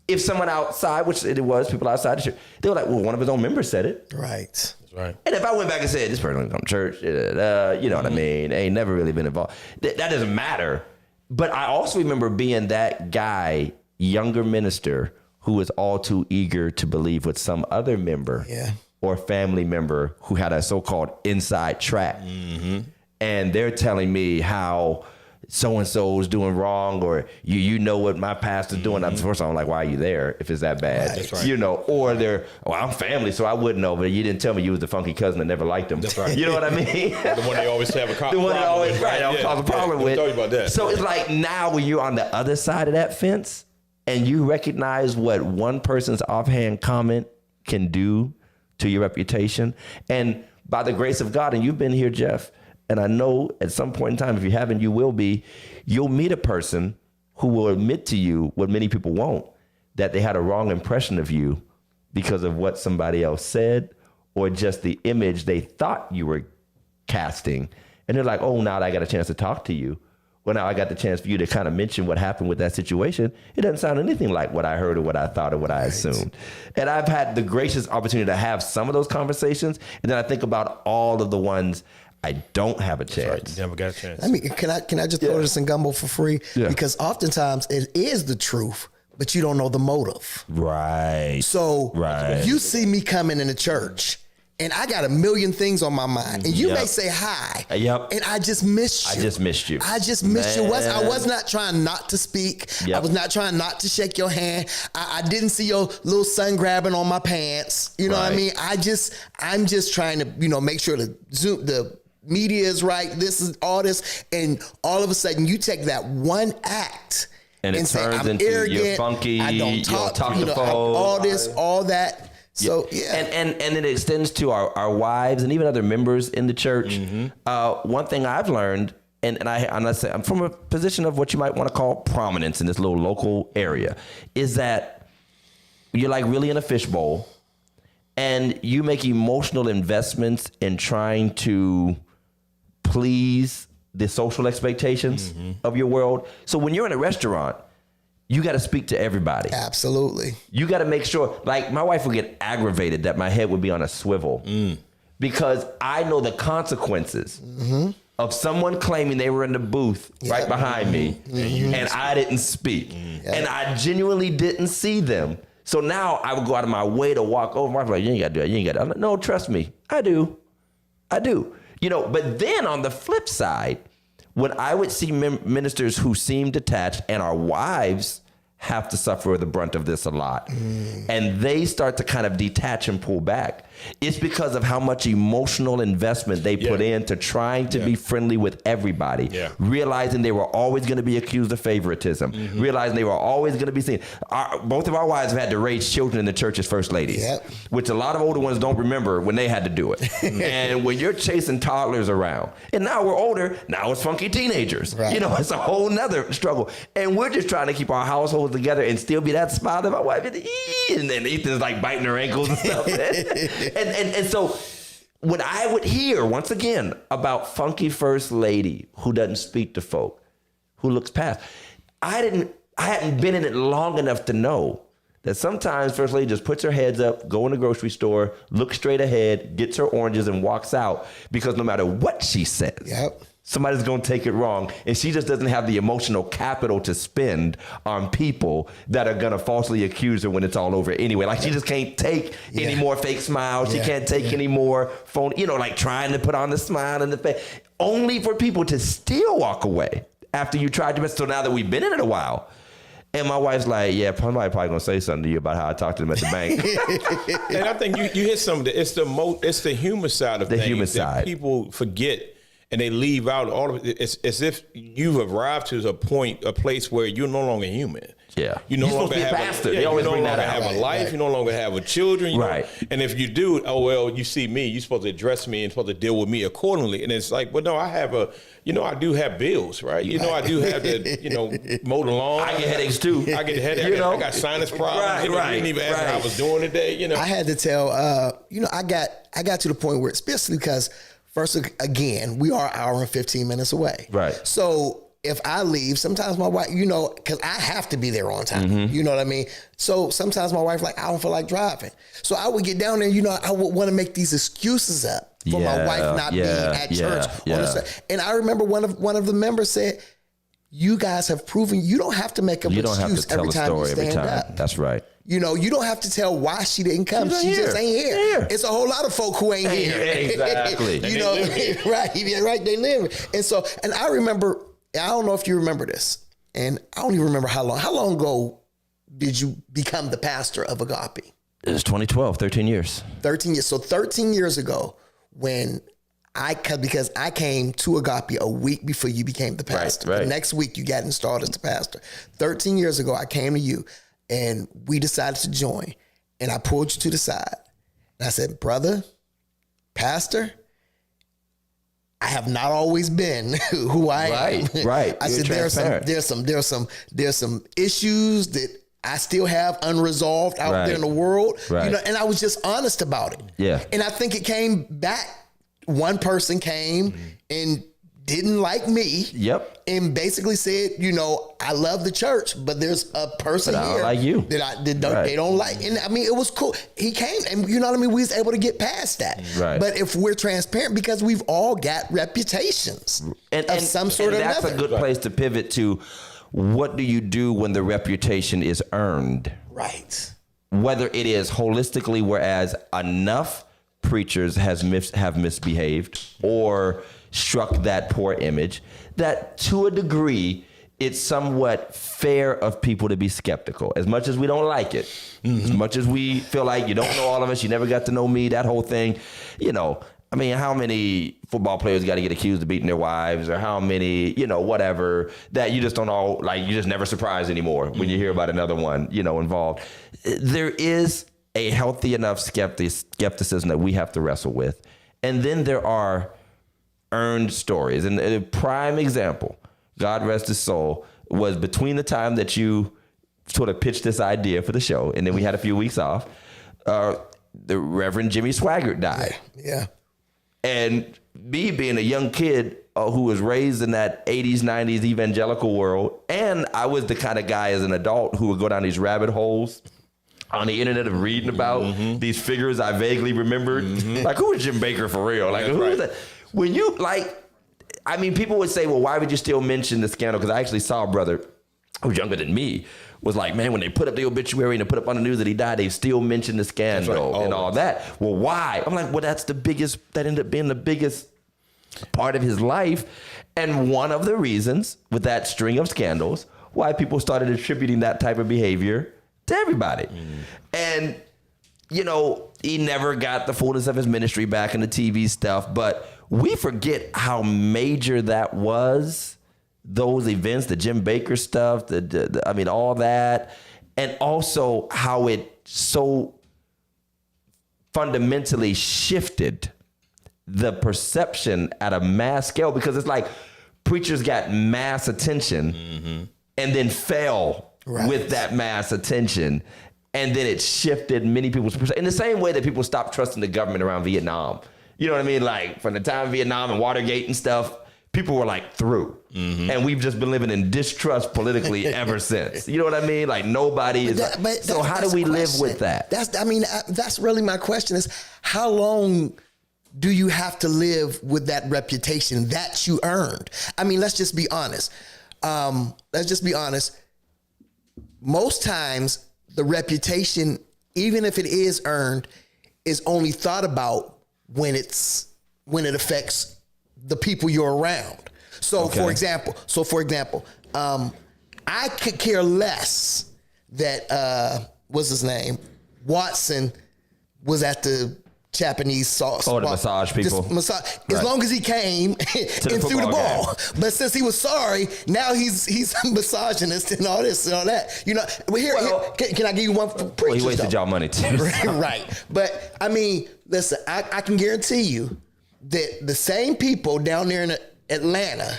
If someone outside, which it was, people outside the church, they were like, well, one of his own members said it. Right. That's right. And if I went back and said, this person don't come to church, you know what I mean? They ain't never really been involved. That doesn't matter. But I also remember being that guy, younger minister, who was all too eager to believe what some other member or family member who had a so-called inside track. And they're telling me how so-and-so is doing wrong, or you know what my pastor's doing. First I'm like, why are you there if it's that bad? Right. That's right. You know, or they're, well, I'm family, so I wouldn't know, but you didn't tell me you was the funky cousin that never liked him. That's right. You know what I mean? The one they always have a The problem one that always, with. right, I was causing a problem We'll with. talk about that. So it's like now when you're on the other side of that fence and you recognize what one person's offhand comment can do to your reputation, and by the grace of God, and you've been here, Jeff, and I know at some point in time, if you haven't, you will be, you'll meet a person who will admit to you what many people won't, that they had a wrong impression of you because of what somebody else said or just the image they thought you were casting. And they're like, oh, now that I got a chance to talk to you. Well, now I got the chance for you to kind of mention what happened with that situation. It doesn't sound anything like what I heard or what I thought or what I assumed. And I've had the gracious opportunity to have some of those conversations. And then I think about all of the ones I don't have a chance. Right, you never got a chance. I mean, can I just throw this in gumbo for free? Yeah. Because oftentimes it is the truth, but you don't know the motive. Right. So Right. you see me coming into church and I got a million things on my mind. And you Yep. may say hi. Yep. And I just missed you. I just missed you. I just missed you. I Man. was not trying not to speak. Yep. I was not trying not to shake your hand. I didn't see your little son grabbing on my pants. You know what I Right. mean? I'm just trying to, make sure the media is right. This is all this. And all of a sudden you take that one act And it say, turns I'm into you're arrogant, funky, I you don't don't talk, talk to folks. all this, all that. So yeah. And it extends to our wives and even other members in the church. One thing I've learned, and I'm from a position of what you might want to call prominence in this little local area, is that you're like really in a fishbowl, and you make emotional investments in trying to please the social expectations of your world. So when you're in a restaurant, you got to speak to everybody. Absolutely. You got to make sure, like my wife would get aggravated that my head would be on a swivel because I know the consequences of someone claiming they were in the booth right behind me and I didn't speak and I genuinely didn't see them. So now I would go out of my way to walk over. My wife like, you ain't got to do that. You ain't got to. I'm like, no, trust me. I do. But then on the flip side, when I would see ministers who seem detached and our wives have to suffer the brunt of this a lot, and they start to kind of detach and pull back, it's because of how much emotional investment they put into trying to be friendly with everybody, realizing they were always going to be accused of favoritism, realizing they were always going to be seen. Both of our wives have had to raise children in the church as first ladies, which a lot of older ones don't remember when they had to do it. And when you're chasing toddlers around, and now we're older, now it's funky teenagers. Right. It's a whole nother struggle. And we're just trying to keep our households together and still be that smile that my wife is, and then Ethan's like biting her ankles and stuff. And so when I would hear, once again, about funky first lady who doesn't speak to folk, who looks past, I hadn't been in it long enough to know that sometimes first lady just puts her heads up, go in the grocery store, looks straight ahead, gets her oranges and walks out because no matter what she says, somebody's going to take it wrong. And she just doesn't have the emotional capital to spend on people that are going to falsely accuse her when it's all over anyway. Like she just can't take any more fake smiles. She can't take any more phone, like trying to put on the smile and the face, only for people to still walk away after you tried your best. So now that we've been in it a while, and my wife's like, yeah, somebody probably gonna say something to you about how I talked to them at the bank. And I think you hit some of it's the human side of things. human that side. people forget. And they leave out all of it. It's as if you've arrived to a place where you're no longer human. Yeah. You no You're supposed longer to be a have pastor. a, They you always no bring that longer out. have a life. You no longer have a children. Right. And if you do, you see me. You're supposed to address me and supposed to deal with me accordingly. And it's like, well, no, I have I do have bills, right? I do have to, mow the lawn. I get headaches too. I get headaches. I got sinus problems. You didn't even ask me how I was doing today. I had to tell, I got to the point where, especially because first, again, we are an hour and 15 minutes away. Right. So if I leave, sometimes my wife, because I have to be there on time. You know what I mean? So sometimes my wife, I don't feel like driving. So I would get down there, I would want to make these excuses up for my wife not being at church. And I remember one of the members said, you guys have proven you don't have to make an excuse every time you stand up. That's right. You don't have to tell why she didn't come. She just ain't here. It's a whole lot of folk who ain't here. Exactly. Right. They live. And I remember, I don't know if you remember this, and I don't even remember how long ago did you become the pastor of Agape? It was 2012, 13 years. 13 years. So 13 years ago, because I came to Agape a week before you became the pastor. Right. The next week you got installed as the pastor. 13 years ago, I came to you and we decided to join. And I pulled you to the side. And I said, brother, pastor, I have not always been who I am. Right. I You're said there's some issues that I still have unresolved out Right. there in the world. Right. You know, and I was just honest about it. Yeah. And I think it came back. One person came and didn't like me. Yep. And basically said, you know, I love the church, but there's a person But I don't here like you. that they don't like. And I mean, it was cool. He came, and you know what I mean? We was able to get past that. Right. But if we're transparent, because we've all got reputations of some sort and or that's another. a good place to pivot to. What do you do when the reputation is earned? Right. Whether it is holistically, whereas enough preachers have misbehaved or struck that poor image, that to a degree, it's somewhat fair of people to be skeptical. As much as we don't like it, as much as we feel like you don't know all of us, you never got to know me, that whole thing, you know, I mean, how many football players got to get accused of beating their wives, or how many, you know, whatever, that you just don't know, like, you just never surprised anymore when you hear about another one, you know, involved. There is a healthy enough skepticism that we have to wrestle with. And then there are earned stories. And a prime example, God rest his soul, was between the time that you sort of pitched this idea for the show, and then we had a few weeks off, the Reverend Jimmy Swaggart died. Yeah. And me being a young kid who was raised in that 80s, 90s evangelical world, and I was the kind of guy as an adult who would go down these rabbit holes on the internet of reading about these figures I vaguely remembered. Like, who is Jim Baker for real? Like, who is that? When you, like, I mean, people would say, well, why would you still mention the scandal? Because I actually saw a brother who's younger than me was like, man, when they put up the obituary and they put up on the news that he died, they still mention the scandal and all that. Well, why? I'm like, well, that ended up being the biggest part of his life. And one of the reasons with that string of scandals, why people started attributing that type of behavior to everybody. And, you know, he never got the fullness of his ministry back in the TV stuff, but we forget how major that was. Those events, the Jim Baker stuff, I mean, all that, and also how it so fundamentally shifted the perception at a mass scale, because it's like preachers got mass attention and then fell with that mass attention, and then it shifted many people's perception in the same way that people stopped trusting the government around Vietnam. You know what I mean? Like, from the time of Vietnam and Watergate and stuff, people were like through. And we've just been living in distrust politically ever since. You know what I mean? Like, nobody is. So how do we live with that? That's really my question, is how long do you have to live with that reputation that you earned? I mean, let's just be honest. Most times the reputation, even if it is earned, is only thought about when it affects the people you're around. So for example, I could care less that what's his name, Watson, was at the Japanese sauce. Oh, the massage people. As long as he came and threw the ball. But since he was sorry, now he's a misogynist and all this and all that. You know, can I give you one for preachers? Well, he wasted y'all money too. Right. But I mean, listen, I can guarantee you that the same people down there in Atlanta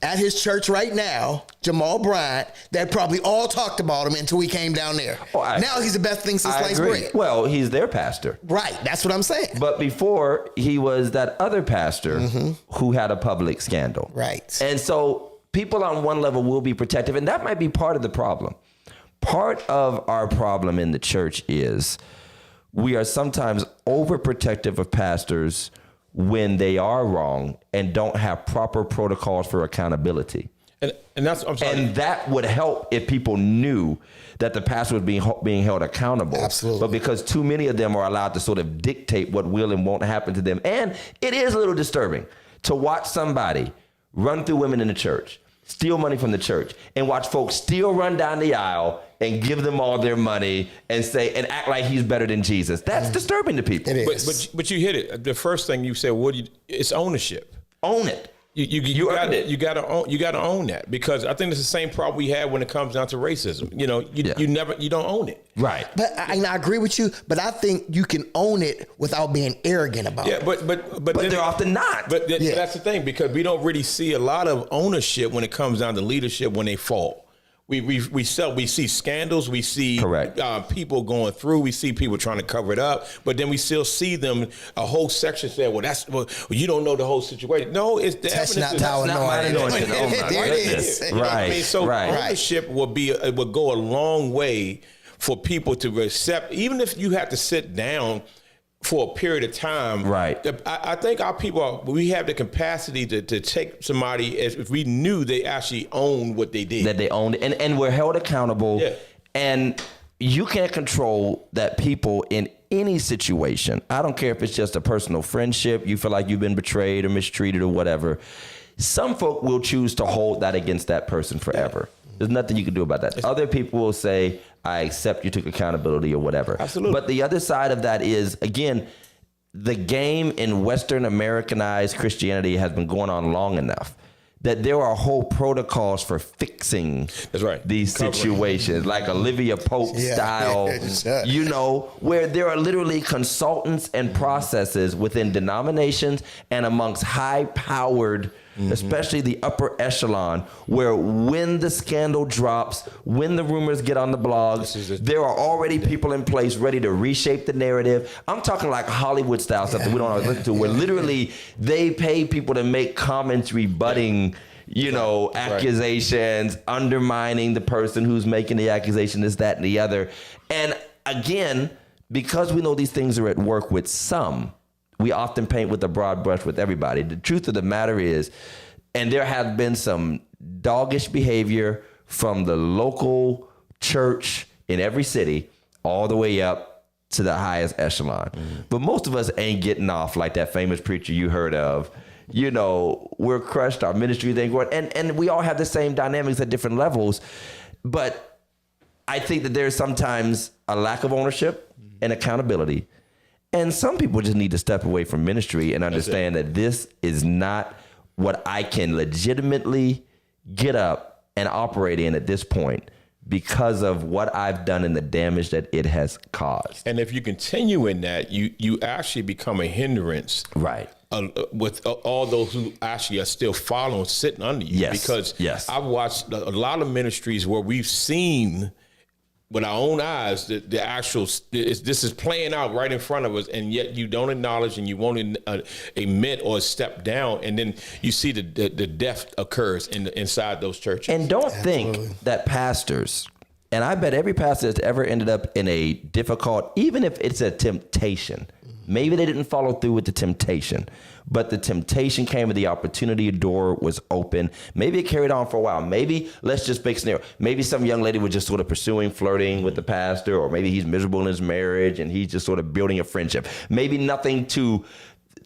at his church right now, Jamal Bryant, they probably all talked about him until he came down there. Now he's the best thing since sliced bread. Well, he's their pastor. Right. That's what I'm saying. But before, he was that other pastor who had a public scandal. Right. And so people on one level will be protective, and that might be part of the problem. Part of our problem in the church is we are sometimes overprotective of pastors when they are wrong and don't have proper protocols for accountability. And that's, I'm sorry. And that would help if people knew that the pastor was being held accountable. Absolutely. But because too many of them are allowed to sort of dictate what will and won't happen to them. And it is a little disturbing to watch somebody run through women in the church, steal money from the church, and watch folks still run down the aisle and give them all their money and say and act like he's better than Jesus. That's disturbing to people. It is. But you hit it. The first thing you said, it's ownership. Own it. You got to own that, because I think it's the same problem we have when it comes down to racism. You know, you don't own it. Right. But I agree with you, but I think you can own it without being arrogant about it. But they're often not. But that's the thing, because we don't really see a lot of ownership when it comes down to leadership when they fall. We see scandals, we see Correct. people going through, we see people trying to cover it up, but then we still see them, a whole section saying, well, you don't know the whole situation. No, it's the That's evidence not is- how not my anointing. Oh, my There it goodness. is. You know what I mean? So Right. ownership would go a long way for people to accept, even if you have to sit down for a period of time. Right. I think our people, we have the capacity to take somebody as if we knew they actually owned what they did. That they owned it. And we're held accountable. Yeah. And you can't control that people in any situation. I don't care if it's just a personal friendship, you feel like you've been betrayed or mistreated or whatever. Some folk will choose to hold that against that person forever. There's nothing you can do about that. Other people will say, I accept you took accountability or whatever. Absolutely. But the other side of that is, again, the game in Western Americanized Christianity has been going on long enough that there are whole protocols for fixing That's right. these Covering. situations, like Olivia Pope Yeah. style, Yeah. you know, where there are literally consultants and processes within denominations and amongst high-powered, especially the upper echelon, where when the scandal drops, when the rumors get on the blogs, there are already people in place ready to reshape the narrative. I'm talking like Hollywood style stuff that we don't always listen to, where literally they pay people to make comments rebutting, you know, accusations, undermining the person who's making the accusation, this, that, and the other. And again, because we know these things are at work with some, we often paint with a broad brush with everybody. The truth of the matter is, and there have been some doggish behavior from the local church in every city all the way up to the highest echelon. But most of us ain't getting off like that famous preacher you heard of. You know, we're crushed, our ministry ain't going, and we all have the same dynamics at different levels. But I think that there's sometimes a lack of ownership and accountability. And some people just need to step away from ministry and understand that this is not what I can legitimately get up and operate in at this point because of what I've done and the damage that it has caused. And if you continue in that, you actually become a hindrance. Right. With all those who actually are still following, sitting under you. Yes, Because yes. I've watched a lot of ministries where we've seen with our own eyes the actual, this is playing out right in front of us, and yet you don't acknowledge and you won't admit or step down, and then you see the death occurs inside those churches. And don't think that pastors, and I bet every pastor that's ever ended up in a difficult, even if it's a temptation, maybe they didn't follow through with the temptation, but the temptation came with the opportunity, door was open. Maybe it carried on for a while. Maybe, let's just make a scenario. Maybe some young lady was just sort of pursuing, flirting with the pastor, or maybe he's miserable in his marriage and he's just sort of building a friendship. Maybe nothing to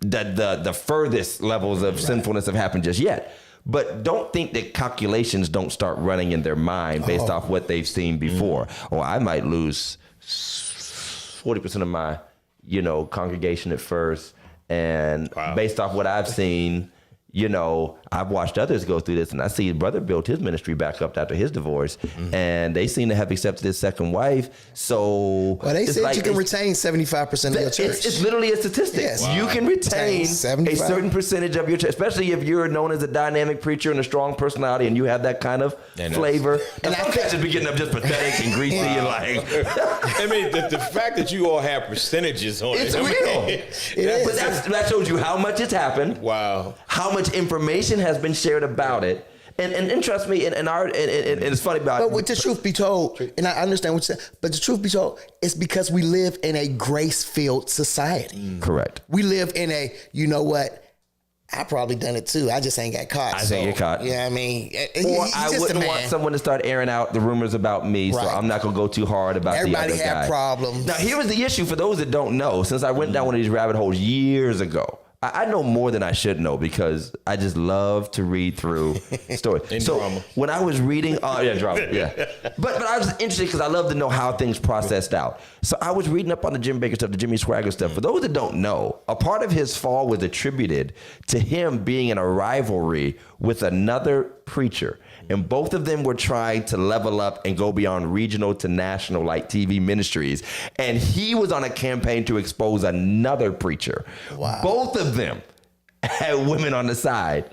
the furthest levels of sinfulness have happened just yet. But don't think that calculations don't start running in their mind based off what they've seen before. Or I might lose 40% of my, you know, congregation at first. And based off what I've seen, you know, I've watched others go through this, and I see his brother built his ministry back up after his divorce, and they seem to have accepted his second wife. So Well, they it's said like you can retain 75% of your church. it's literally a statistic. Yes. You can retain a 75. certain percentage of your church, especially if you're known as a dynamic preacher and a strong personality, and you have that kind of flavor. And some pastors be getting up just pathetic and greasy and like. I mean, the fact that you all have percentages on It's it. real. But that shows you how much it's happened. Wow. How much information has been shared about it. And trust me, and it's funny about But with the truth be told, and I understand what you said, but the truth be told, it's because we live in a grace-filled society. Correct. We live in a, you know what, I probably done it too. I just ain't got caught. I ain't get caught. Yeah, I mean, Or he's I just a wouldn't man. want someone to start airing out the rumors about me, so Right. I'm not gonna go too hard about Everybody the other had guy. problems. Now here was the issue for those that don't know. Since I went down one of these rabbit holes years ago, I know more than I should know because I just love to read through stories. And so drama. when I was reading, drama, yeah. But I was interested because I love to know how things processed out. So I was reading up on the Jim Baker stuff, the Jimmy Swaggart stuff. For those that don't know, a part of his fall was attributed to him being in a rivalry with another preacher. And both of them were trying to level up and go beyond regional to national, like TV ministries. And he was on a campaign to expose another preacher. Wow. Both of them had women on the side.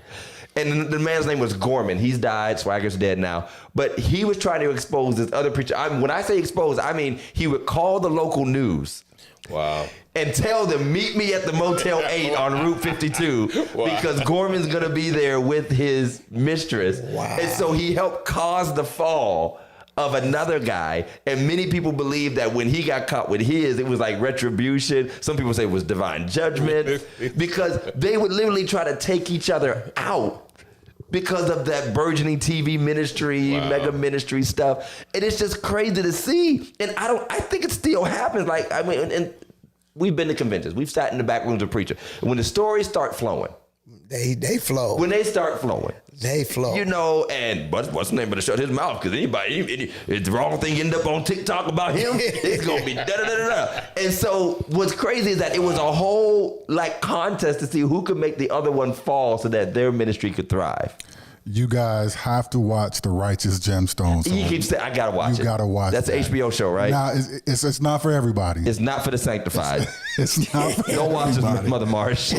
And the man's name was Gorman. He's died. Swagger's dead now. But he was trying to expose this other preacher. When I say expose, I mean he would call the local news. Wow. And tell them, meet me at the Motel 8 on Route 52 because Gorman's going to be there with his mistress. Wow. And so he helped cause the fall of another guy. And many people believe that when he got caught with his, it was like retribution. Some people say it was divine judgment because they would literally try to take each other out because of that burgeoning TV ministry, mega ministry stuff. And it's just crazy to see. And I think it still happens. Like, I mean, and we've been to conventions. We've sat in the back rooms of preachers. When the stories start flowing. They flow. When they start flowing. They flow. You know, and what's the name? Better shut his mouth because if the wrong thing end up on TikTok about him, it's going to be da-da-da-da-da. And so what's crazy is that it was a whole like contest to see who could make the other one fall so that their ministry could thrive. You guys have to watch The Righteous Gemstones. You keep saying, I got to watch it. You got to watch That's that. an HBO show, right? Now, it's not for everybody. It's not for the sanctified. It's not for Don't watch everybody. this, Mother Marsh.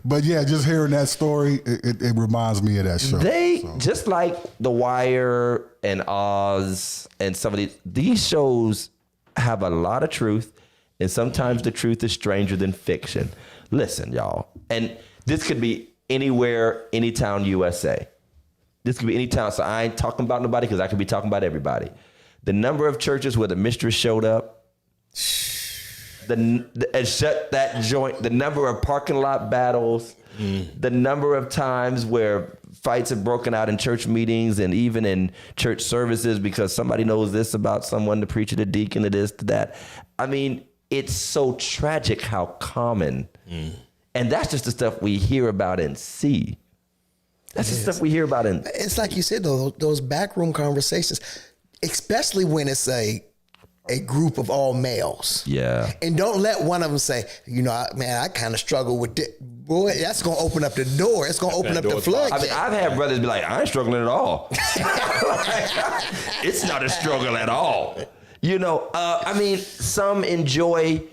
But yeah, just hearing that story, it reminds me of that show. Just like The Wire and Oz and some of these shows have a lot of truth, and sometimes the truth is stranger than fiction. Listen, y'all, and this could be anywhere, anytown, USA. This could be any town, so I ain't talking about nobody because I could be talking about everybody. The number of churches where the mistress showed up, and shut that joint, the number of parking lot battles, the number of times where fights have broken out in church meetings and even in church services because somebody knows this about someone, the preacher, the deacon, the this, to that. I mean, it's so tragic how common, and that's just the stuff we hear about and see. That's the stuff we hear about. It's like you said, though, those backroom conversations, especially when it's a group of all males. Yeah. And don't let one of them say, I kind of struggle with this. Boy, that's going to open up the door. It's going to open up the flood. I mean, I've had brothers be like, I ain't struggling at all. It's not a struggle at all. I mean, some enjoy,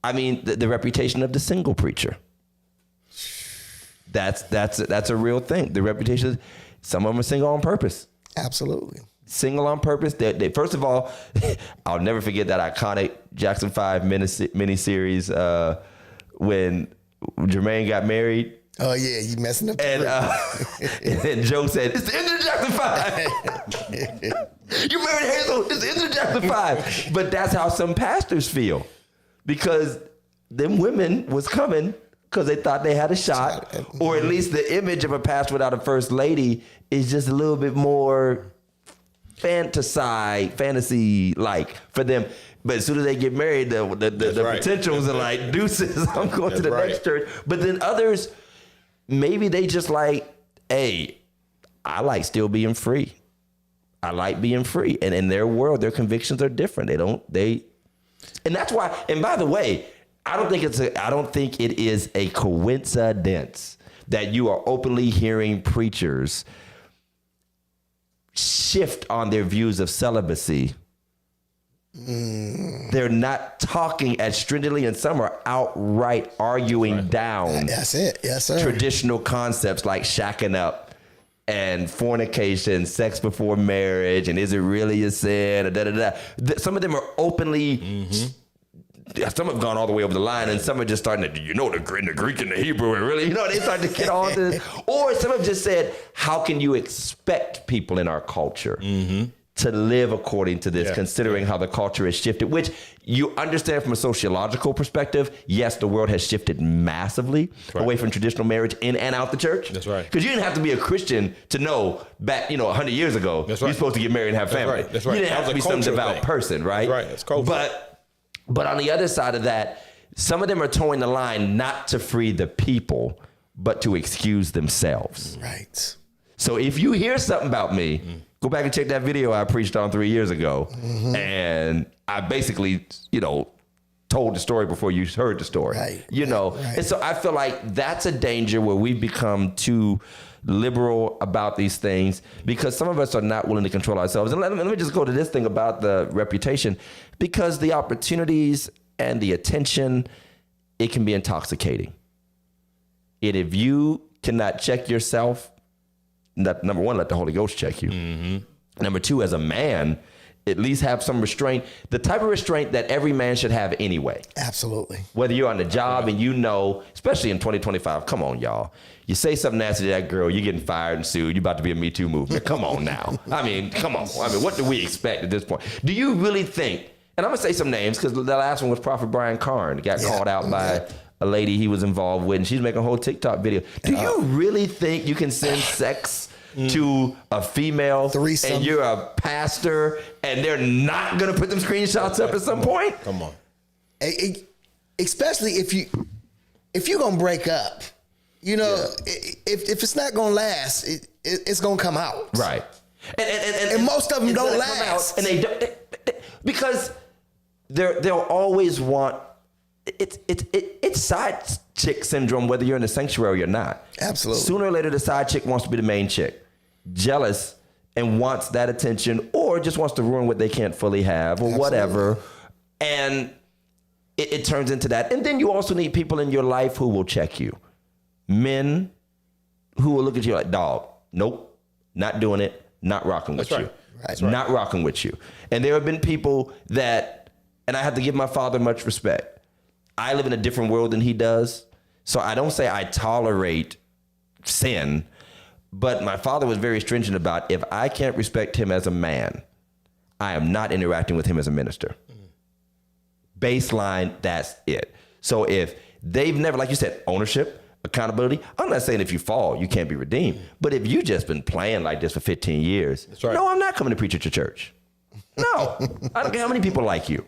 the reputation of the single preacher. That's a real thing. The reputation, some of them are single on purpose. Absolutely. Single on purpose. They first of all, I'll never forget that iconic Jackson 5 miniseries when Jermaine got married. Oh yeah, you messing up. And Joe said, "It's the end of Jackson 5." You married Hazel. It's the end of Jackson 5. But that's how some pastors feel, because them women was coming because they thought they had a shot, or at least the image of a pastor without a first lady is just a little bit more fantasy like for them. But as soon as they get married, the potentials are like deuces. I'm going to the next church. But then others, maybe they just like, hey, I like still being free. I like being free. And in their world, their convictions are different. And that's why, and by the way, I don't think it is a coincidence that you are openly hearing preachers shift on their views of celibacy. They're not talking as stringently, and some are outright arguing down. That's it. Yes, sir. Traditional concepts like shacking up and fornication, sex before marriage, and is it really a sin? Or Some of them are openly. Some have gone all the way over the line, and some are just starting to, the Greek and the Hebrew, and really, they start to get on to this. Or some have just said, how can you expect people in our culture to live according to this, considering how the culture has shifted, which you understand from a sociological perspective. Yes, the world has shifted massively away from traditional marriage in and out the church. That's right. Because you didn't have to be a Christian to know back, 100 years ago, you're supposed to get married and have family. That's right. You didn't have to be some devout person, right? That's right. It's culture. But on the other side of that, some of them are towing the line not to free the people, but to excuse themselves. Right. So if you hear something about me, go back and check that video I preached on 3 years ago. And I basically, told the story before you heard the story. Right. And so I feel like that's a danger where we've become too liberal about these things because some of us are not willing to control ourselves. And let me just go to this thing about the reputation, because the opportunities and the attention, it can be intoxicating. And if you cannot check yourself, number one, let the Holy Ghost check you. Number two, as a man, at least have some restraint, the type of restraint that every man should have anyway. Absolutely. Whether you're on the job and you know, especially in 2025, come on, y'all. You say something nasty to that girl, you're getting fired and sued. You're about to be a Me Too movement. Come on now. I mean, come on. I mean, what do we expect at this point? Do you really think, and I'm going to say some names because the last one was Prophet Brian Karn. Got called out by a lady he was involved with, and she's making a whole TikTok video. Do you really think you can send sex to a female Threesome. and you're a pastor and they're not going to put them screenshots up at some point? Come on. Especially if you're gonna break up, you know, if it's not gonna last, it's gonna come out. Right. And most of them it's don't gonna come last. out, and they don't because they'll always want it's side chick syndrome whether you're in the sanctuary or not. Absolutely. Sooner or later, the side chick wants to be the main chick, jealous and wants that attention, or just wants to ruin what they can't fully have, or whatever, and it turns into that. And then you also need people in your life who will check you. Men who will look at you like, dog, nope, not doing it, not rocking with That's you. right. That's right. Not rocking with you. And there have been people that, and I have to give my father much respect. I live in a different world than he does. So I don't say I tolerate sin, but my father was very stringent about if I can't respect him as a man, I am not interacting with him as a minister. Baseline, that's it. So if they've never, like you said, ownership, accountability, I'm not saying if you fall, you can't be redeemed. But if you just been playing like this for 15 years, right. No, I'm not coming to preach at your church. No, I don't care how many people like you.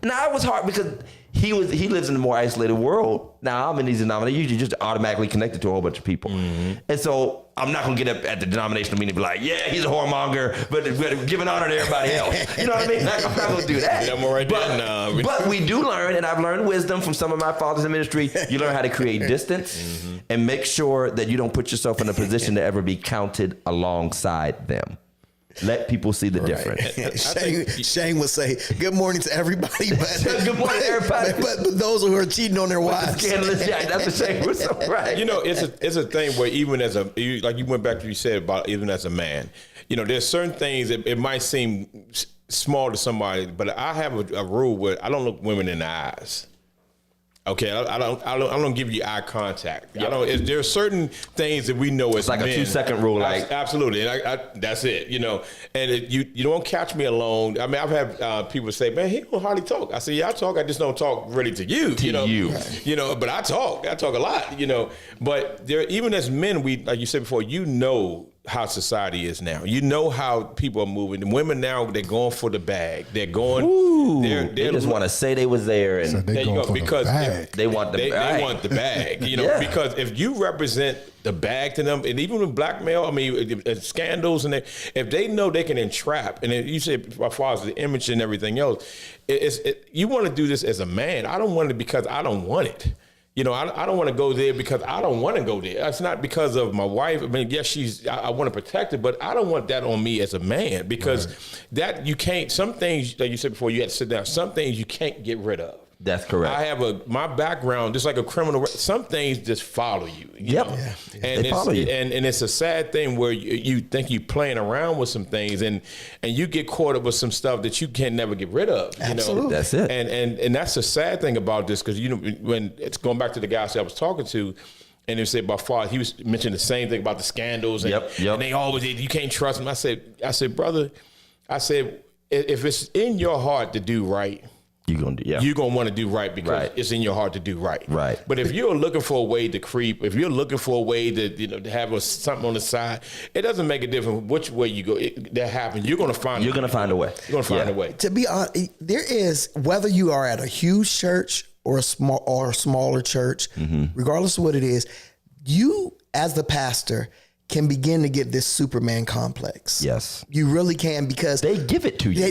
Now it was hard because he lives in a more isolated world. Now I'm in these denominations, you're just automatically connected to a whole bunch of people. And so I'm not gonna get up at the denominational meeting and be like, yeah, he's a whoremonger, but giving honor to everybody else. You know what I mean? Like, I'm not gonna do that. Yeah, I'm right there. But we do learn, and I've learned wisdom from some of my fathers in ministry. You learn how to create distance and make sure that you don't put yourself in a position to ever be counted alongside them. Let people see the difference. Shane would say, good morning to everybody. But, Good morning, everybody. But those who are cheating on their wives. Scandalous Jack, that's what Shane was so right. You know, it's a thing where even like you went back to what you said about even as a man, you know, there's certain things that it might seem small to somebody, but I have a rule where I don't look women in the eyes. Okay, I don't give you eye contact. Yep. There are certain things that we know as like men. a 2-second rule, like Absolutely, and I that's it. You know, and you don't catch me alone. I mean, I've had people say, "Man, he don't hardly talk." I say, "Yeah, I talk. I just don't talk really to you." You know, but I talk a lot. You know, but there, even as men, we like you said before, you know how society is now. You know how people are moving. The women now, they're going for the bag. They're going. Ooh, They're they just want to say they was there, and So they there you going go. for the Because bag. they want the they bag. want the bag, you know, Yeah. because if you represent the bag to them, and even with blackmail, I mean, scandals, and if they know they can entrap, and you said as far as the image and everything else, you want to do this as a man. I don't want it because I don't want it. You know, I don't want to go there because I don't want to go there. It's not because of my wife. I mean, yes, I want to protect her, but I don't want that on me as a man because that you can't, some things, like you said before, you had to sit down, some things you can't get rid of. That's correct. I have my background, just like a criminal. Some things just follow you. Yep. know? Yeah. And They follow you. And it's a sad thing where you think you're playing around with some things, and you get caught up with some stuff that you can never get rid of. You Absolutely. know? That's it. And that's the sad thing about this, because you know, when it's going back to the guys I was talking to. And they said by far, he was mentioning the same thing about the scandals, and, Yep. and they always, you can't trust him. I said, brother, if it's in your heart to do right, you're gonna want to do right because Right. it's in your heart to do right. Right. But if you're looking for a way to creep, if you're looking for a way to to have something on the side, it doesn't make a difference which way you go. That happens. You're gonna find. You're gonna find a way. You're gonna find Yeah. a way. To be honest, there is, whether you are at a huge church or a smaller church, regardless of what it is, you as the pastor can begin to get this Superman complex. Yes. You really can, because They give it to you.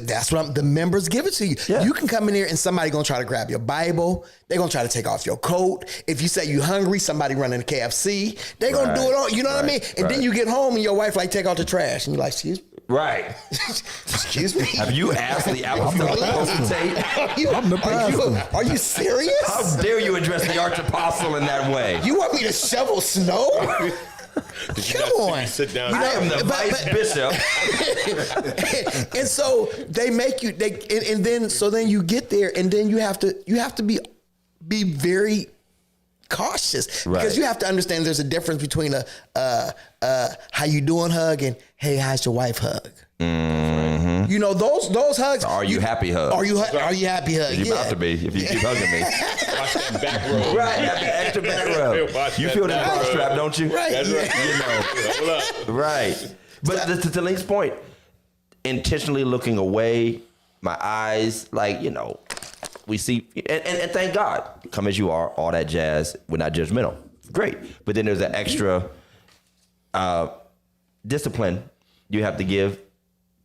that's what the members give it to you. Yeah. You can come in here and somebody gonna try to grab your Bible. They're gonna try to take off your coat. If you say you hungry, somebody running a KFC. They're gonna do it all. You know what I mean? And then you get home and your wife like take out the trash and you're like, excuse me. Right. Excuse me. Have you asked the apostolic potentate? I'm the pastor. Are you serious? How dare you address the arch-apostle in that way? You want me to shovel snow? Come on. Sit down. I am the vice bishop. And so they make you and then you get there and then you have to be very cautious Right. because you have to understand there's a difference between a how you doing hug and hey, how's your wife hug. Mm-hmm. You know those hugs. Are you happy hug? Are you happy hug? You're about to be if you keep hugging me. Watch that back row. Right, have the extra back rub. Watch You that feel the back bra rub. strap, don't you? Right. That's right. You know. Hold up. Right. But to Link's point, intentionally looking away, my eyes, like, you know, we see, and thank God, come as you are, all that jazz, we're not judgmental. Great. But then there's an extra discipline you have to give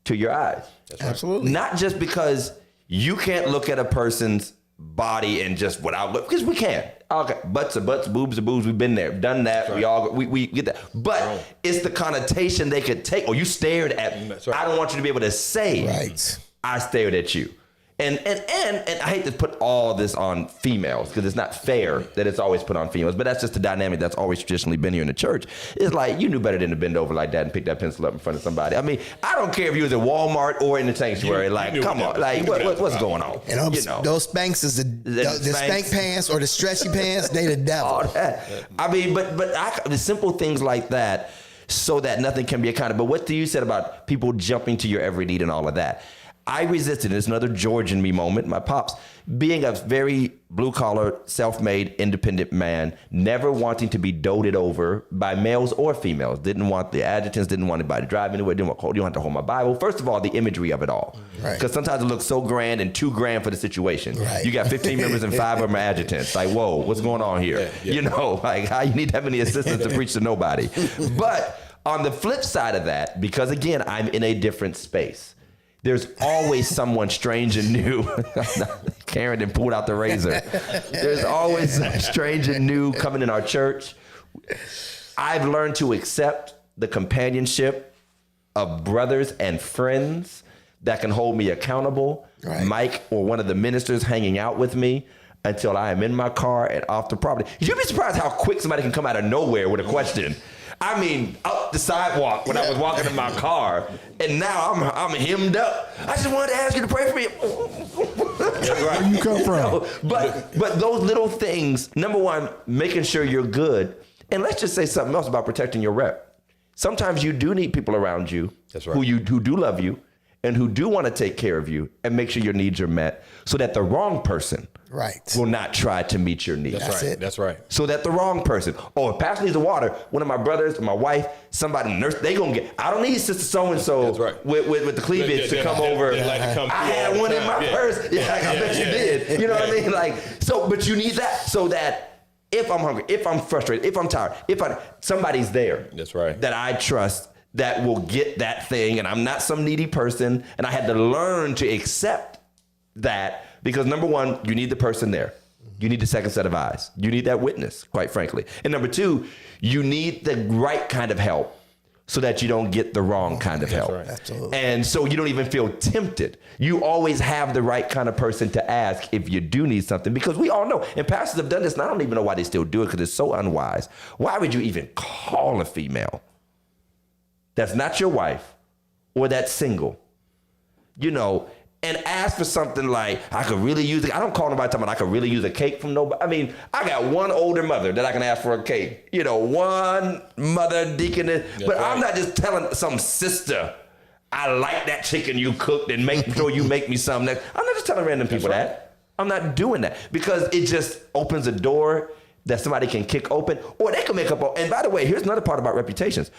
to your eyes. Absolutely. Not just because you can't look at a person's body and just without look, because we can. Okay, butts are butts, boobs are boobs. We've been there, done that. Right. We get that. But it's the connotation they could take. Or you stared at me. That's right. I don't want you to be able to say, Right. I stared at you. And I hate to put all this on females because it's not fair that it's always put on females, but that's just the dynamic that's always traditionally been here in the church. It's like you knew better than to bend over like that and pick that pencil up in front of somebody. I mean, I don't care if you was at Walmart or in the sanctuary. You knew Come that on, like what's going on? And You know. those Spanx is the Spanx. spank pants or the stretchy pants. They the devil. All that. I mean, but the simple things like that, so that nothing can be accounted. But what you said about people jumping to your every need and all of that, I resisted. It's another George in me moment. My pops, being a very blue collar, self-made, independent man, never wanting to be doted over by males or females. Didn't want the adjutants. Didn't want anybody to drive anywhere. Didn't want to hold my Bible. First of all, the imagery of it all, Right. because sometimes it looks so grand and too grand for the situation. Right. You got 15 members and 5 of them are adjutants. Like, whoa, what's going on here? You know, like how you need to have any assistants to preach to nobody. But on the flip side of that, because again, I'm in a different space. There's always someone strange and new. Karen done pulled out the razor. There's always someone strange and new coming in our church. I've learned to accept the companionship of brothers and friends that can hold me accountable. Right. Mike or one of the ministers hanging out with me until I am in my car and off the property. You'd be surprised how quick somebody can come out of nowhere with a question. I mean, up the sidewalk when I was walking in my car, and now I'm hemmed up. I just wanted to ask you to pray for me. Where you come from? But those little things, number one, making sure you're good. And let's just say something else about protecting your rep. Sometimes you do need people around you That's right. who do love you and who do want to take care of you and make sure your needs are met so that the wrong person Right. will not try to meet your needs. That's it. That's right. So that the wrong person, if Pastor needs the water, one of my brothers, my wife, somebody, nurse, they gonna get. I don't need Sister So and So That's right. with the cleavage to come over. They like to come I through all had the one in time. my purse. Yeah, I bet you did. You know what I mean? Like so, but you need that so that if I'm hungry, if I'm frustrated, if I'm tired, somebody's there. That's right. That I trust that will get that thing, and I'm not some needy person, and I had to learn to accept that because number one, you need the person there. You need the second set of eyes. You need that witness, quite frankly. And number two, you need the right kind of help so that you don't get the wrong kind of help. right. Absolutely. And so you don't even feel tempted. You always have the right kind of person to ask if you do need something, because we all know, and pastors have done this, and I don't even know why they still do it because it's so unwise. Why would you even call a female that's not your wife or that's single, and ask for something like, I could really use it. I don't call nobody talking about I could really use a cake from nobody. I mean, I got one older mother that I can ask for a cake. One mother deaconess. But right. I'm not just telling some sister, I like that chicken you cooked and make sure you make me some next. I'm not just telling random people that. I'm not doing that because it just opens a door that somebody can kick open or they can make up. And by the way, here's another part about reputations.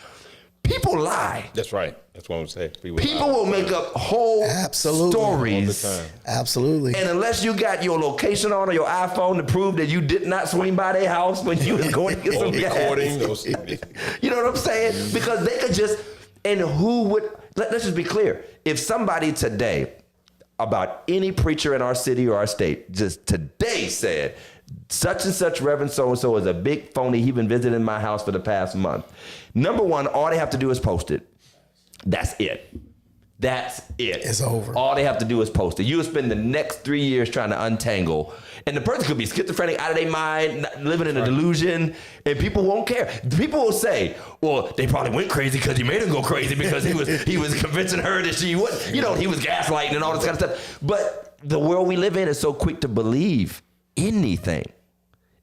People lie. That's right. That's what I'm saying. People will make up whole Absolutely. stories. All the time. Absolutely. And unless you got your location on or your iPhone to prove that you did not swing by their house when you was going to get some recording gas. those. You know what I'm saying? Because they could just, and who would, let's just be clear. If somebody today, about any preacher in our city or our state, just today said, such and such Reverend so-and-so is a big phony. He's been visiting my house for the past month. Number one, all they have to do is post it. That's it. That's it. It's over. All they have to do is post it. You will spend the next 3 years trying to untangle. And the person could be schizophrenic, out of their mind, living in a delusion, and people won't care. People will say, well, they probably went crazy because he made him go crazy because he was convincing her that she would, he was gaslighting and all this kind of stuff. But the world we live in is so quick to believe anything.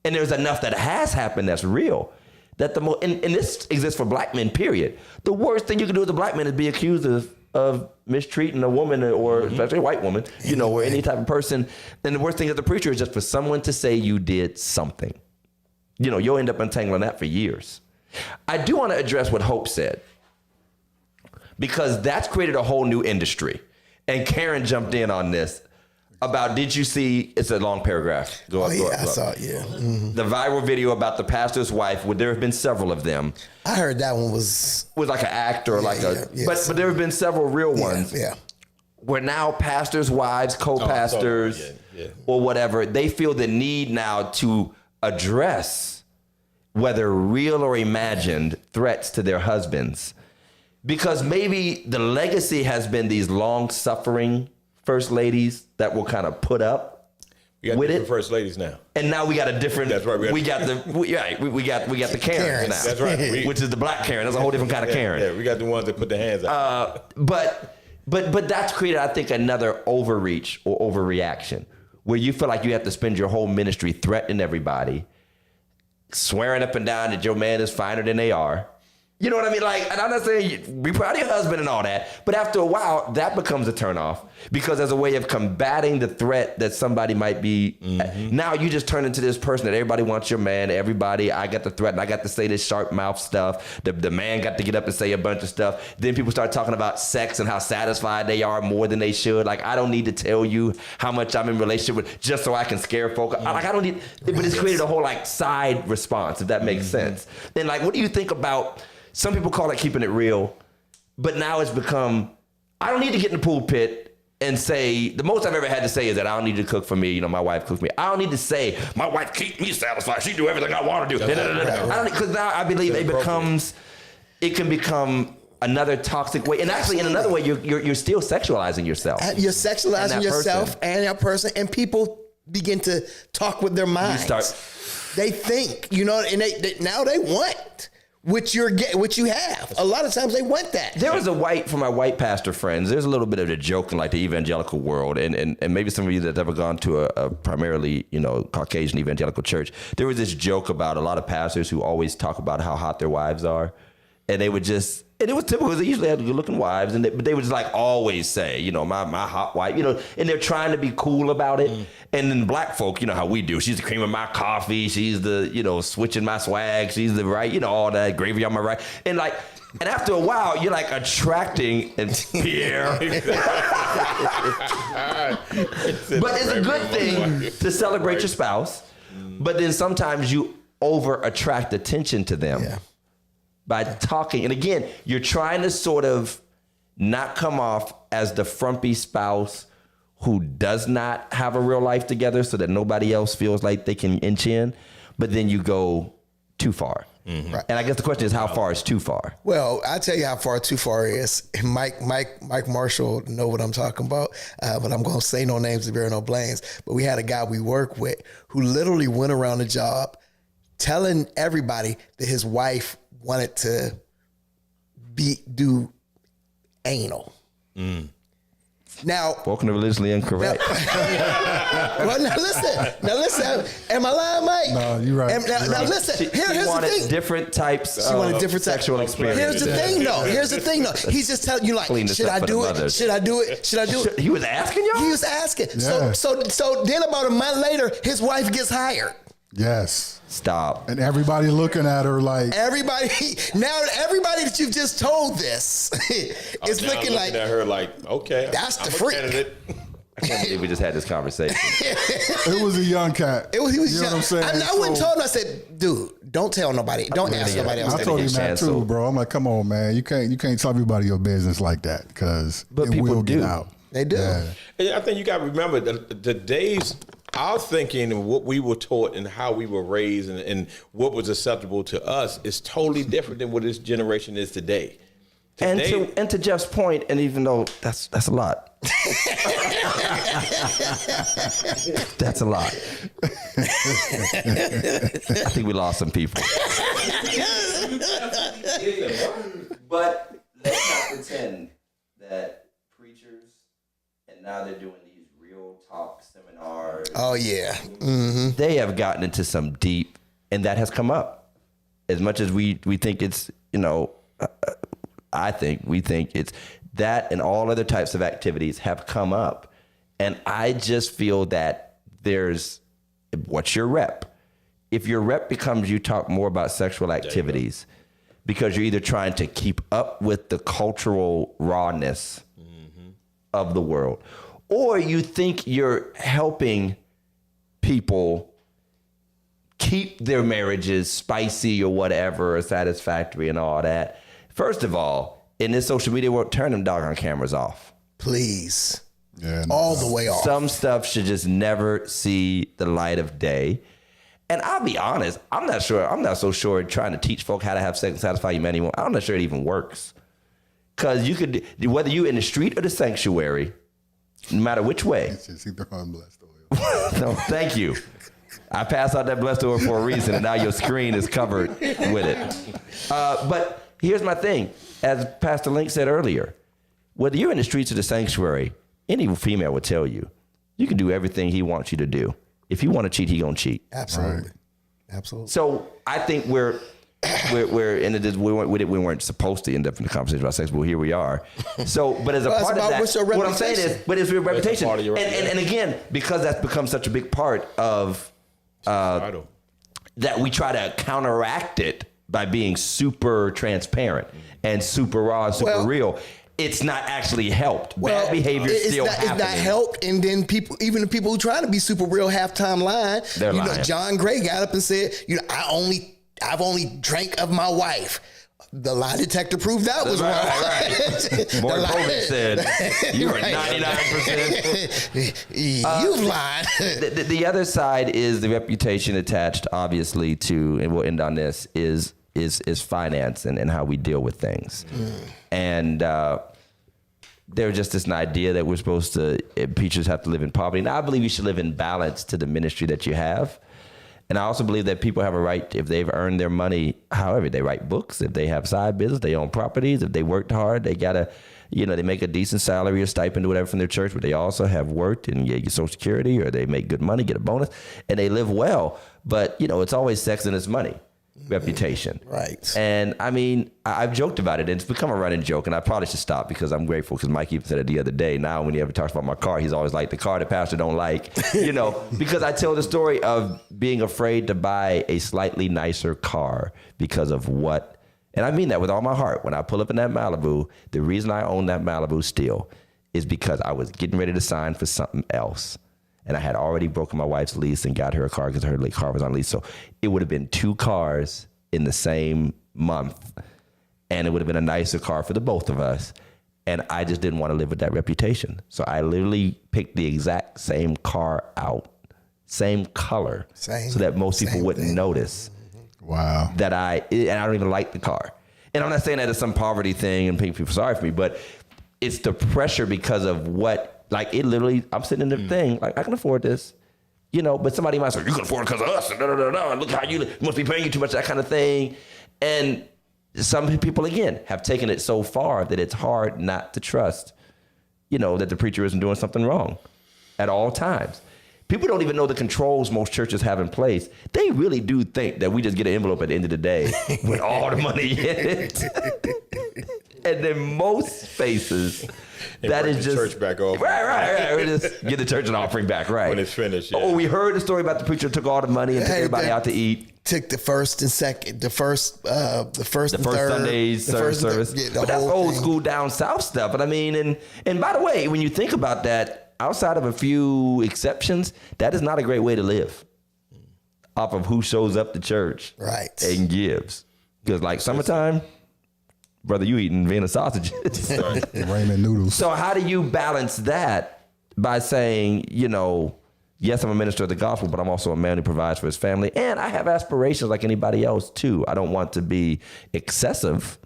And there's enough that has happened that's real. That and this exists for black men, period. The worst thing you can do as a black man is be accused of mistreating a woman or especially a white woman, or any type of person. And the worst thing as a preacher is just for someone to say you did something. You'll end up untangling that for years. I do want to address what Hope said, because that's created a whole new industry. And Karen jumped in on this about, did you see, it's a long paragraph. Go up. I saw it, yeah. Mm-hmm. The viral video about the pastor's wife, there have been several of them. I heard that one was like an act or yes. But there have been several real ones. Yeah. Where now pastors' wives, co-pastors, or whatever, they feel the need now to address whether real or imagined threats to their husbands. Because maybe the legacy has been these long-suffering first ladies that will kind of put up with it. First ladies now, and now we got a different. That's right. We got the Karens now. That's right. Which is the black Karen. That's a whole different kind of Karen. Yeah, we got the ones that put their hands out. But that's created, I think, another overreach or overreaction where you feel like you have to spend your whole ministry threatening everybody, swearing up and down that your man is finer than they are. You know what I mean? And I'm not saying be proud of your husband and all that, but after a while, that becomes a turnoff because as a way of combating the threat that somebody might be, now you just turn into this person that everybody wants your man, I got to threaten, I got to say this sharp mouth stuff, the man got to get up and say a bunch of stuff. Then people start talking about sex and how satisfied they are more than they should. I don't need to tell you how much I'm in relationship with just so I can scare folk. I don't need, but it's created a whole side response, if that makes sense. And what do you think about, some people call it keeping it real, but now it's become, I don't need to get in the pulpit and say, the most I've ever had to say is that I don't need to cook for me. My wife cooks for me. I don't need to say, my wife keeps me satisfied. She do everything I want to do. Because now I believe it can become another toxic way. And actually in another way, you're still sexualizing yourself. You're sexualizing yourself and your person, and people begin to talk with their minds. They think, and they want what you have. A lot of times they want that. There was for my white pastor friends, there's a little bit of a joke in the evangelical world, and maybe some of you that have ever gone to a primarily, Caucasian evangelical church, there was this joke about a lot of pastors who always talk about how hot their wives are. And they would just, and it was typical because they usually had good looking wives, but they would just always say, my hot wife, and they're trying to be cool about it. And then black folk, how we do. She's the cream of my coffee. She's the, switching my swag. She's the right, all that gravy on my right. And and after a while, you're attracting Pierre. But it's a good thing to celebrate your spouse. But then sometimes you over attract attention to them. Yeah. By talking. And again, you're trying to sort of not come off as the frumpy spouse who does not have a real life together so that nobody else feels like they can inch in, but then you go too far. Mm-hmm. Right. And I guess the question is, how far is too far? Well, I'll tell you how far too far is. Mike Marshall know what I'm talking about, but I'm going to say no names to bear no blames. But we had a guy we work with who literally went around the job telling everybody that his wife wanted to do anal. Now, spoken religiously incorrect. Well, now listen. Am I lying, Mike? No, you're right. Now listen. Here's the thing. Different types. She wanted different sexual experience. Here's the thing, though. He's just telling you should I do it? Should I do it? Should I do it? He was asking y'all. He was asking. Yeah. So then about a month later, his wife gets hired. Yes. Stop. And everybody looking at her everybody that you've just told this is looking at her okay, that's I'm the freak. Candidate. I can't believe we just had this conversation. It was a young cat. He was you young. know what I'm saying? I went and told him, I said, dude, don't tell nobody. Don't ask nobody else. I told him that too, bro. I'm like, come on, man. You can't tell everybody your business like that because it will get out. They do. Yeah. And I think you got to remember the days, our thinking and what we were taught and how we were raised and what was acceptable to us is totally different than what this generation is today. And to Jeff's point, and even though that's a lot. That's a lot. I think we lost some people. But let's not pretend that preachers, and now they're doing these real talk seminars. Oh yeah. They have gotten into some deep, and that has come up. As much as we think it's, we think it's that, and all other types of activities have come up. And I just feel that what's your rep? If your rep becomes you talk more about sexual activities because you're either trying to keep up with the cultural rawness of the world, or you think you're helping people keep their marriages spicy or whatever, or satisfactory and all that. First of all, in this social media world, turn them doggone cameras off. Please. Yeah, All the way off. Some stuff should just never see the light of day. And I'll be honest, I'm not so sure trying to teach folk how to have sex and satisfy humanity. I'm not sure it even works. Because you could, whether you in the street or the sanctuary, no matter which way. It's just either on blessed oil. No, thank you. I passed out that blessed oil for a reason, and now your screen is covered with it. But here's my thing. As Pastor Link said earlier, whether you're in the streets or the sanctuary, any female would tell you, you can do everything he wants you to do. If you want to cheat, he gonna cheat. Absolutely. Absolutely. So I think we're in it. We weren't supposed to end up in the conversation about sex, but here we are. So, but as a part of that, what I'm saying is, but it's your reputation. part of your And again, because that's become such a big part of that, we try to counteract it by being super transparent and super raw and super real. It's not actually helped. Bad behavior is still happening. It's not helped. And then people, even the people who try to be super real, halftime lying. They're lying. John Gray got up and said, I've only drank of my wife. The lie detector proved that was wrong. Right. More Povich said, you are 99%. You've lied. The other side is the reputation attached, obviously, to, and we'll end on this, is finance and how we deal with things. And there's just this idea that we're supposed to, preachers have to live in poverty. And I believe you should live in balance to the ministry that you have. And I also believe that people have a right, if they've earned their money, however, they write books, if they have side business, they own properties, if they worked hard, they gotta, they make a decent salary or stipend or whatever from their church, but they also have worked and get Social Security, or they make good money, get a bonus, and they live well. But, it's always sex and it's money. Reputation. Right. And I mean, I've joked about it, and it's become a running joke, and I probably should stop because I'm grateful, because Mike even said it the other day. Now when he ever talks about my car, he's always like, the car the pastor don't like, because I tell the story of being afraid to buy a slightly nicer car because of what, and I mean that with all my heart. When I pull up in that Malibu, the reason I own that Malibu still is because I was getting ready to sign for something else. And I had already broken my wife's lease and got her a car because her car was on lease. So it would have been 2 cars in the same month, and it would have been a nicer car for the both of us. And I just didn't want to live with that reputation. So I literally picked the exact same car out, same color, so that most people wouldn't notice. Wow. And I don't even like the car. And I'm not saying that as some poverty thing and making people sorry for me, but it's the pressure because of what. Like, it literally, I'm sitting in the thing, like, I can afford this, but somebody might say, you can afford it because of us, and look how you must be paying you too much, that kind of thing. And some people, again, have taken it so far that it's hard not to trust, that the preacher isn't doing something wrong at all times. People don't even know the controls most churches have in place. They really do think that we just get an envelope at the end of the day with all the money in it. And in most spaces, that is just church back over. Right. We just get the church an offering back, right? When it's finished. Yeah. Oh, we heard the story about the preacher who took all the money and took everybody out to eat. Took the first and second, the first and third, Sunday's service. But that's old school down south stuff. But I mean, and by the way, when you think about that, outside of a few exceptions, that is not a great way to live. Off of who shows up to church, right, and gives. Because like summertime, brother, you eating Vienna sausages. Ramen noodles. So how do you balance that by saying, yes, I'm a minister of the gospel, but I'm also a man who provides for his family, and I have aspirations like anybody else too. I don't want to be excessive,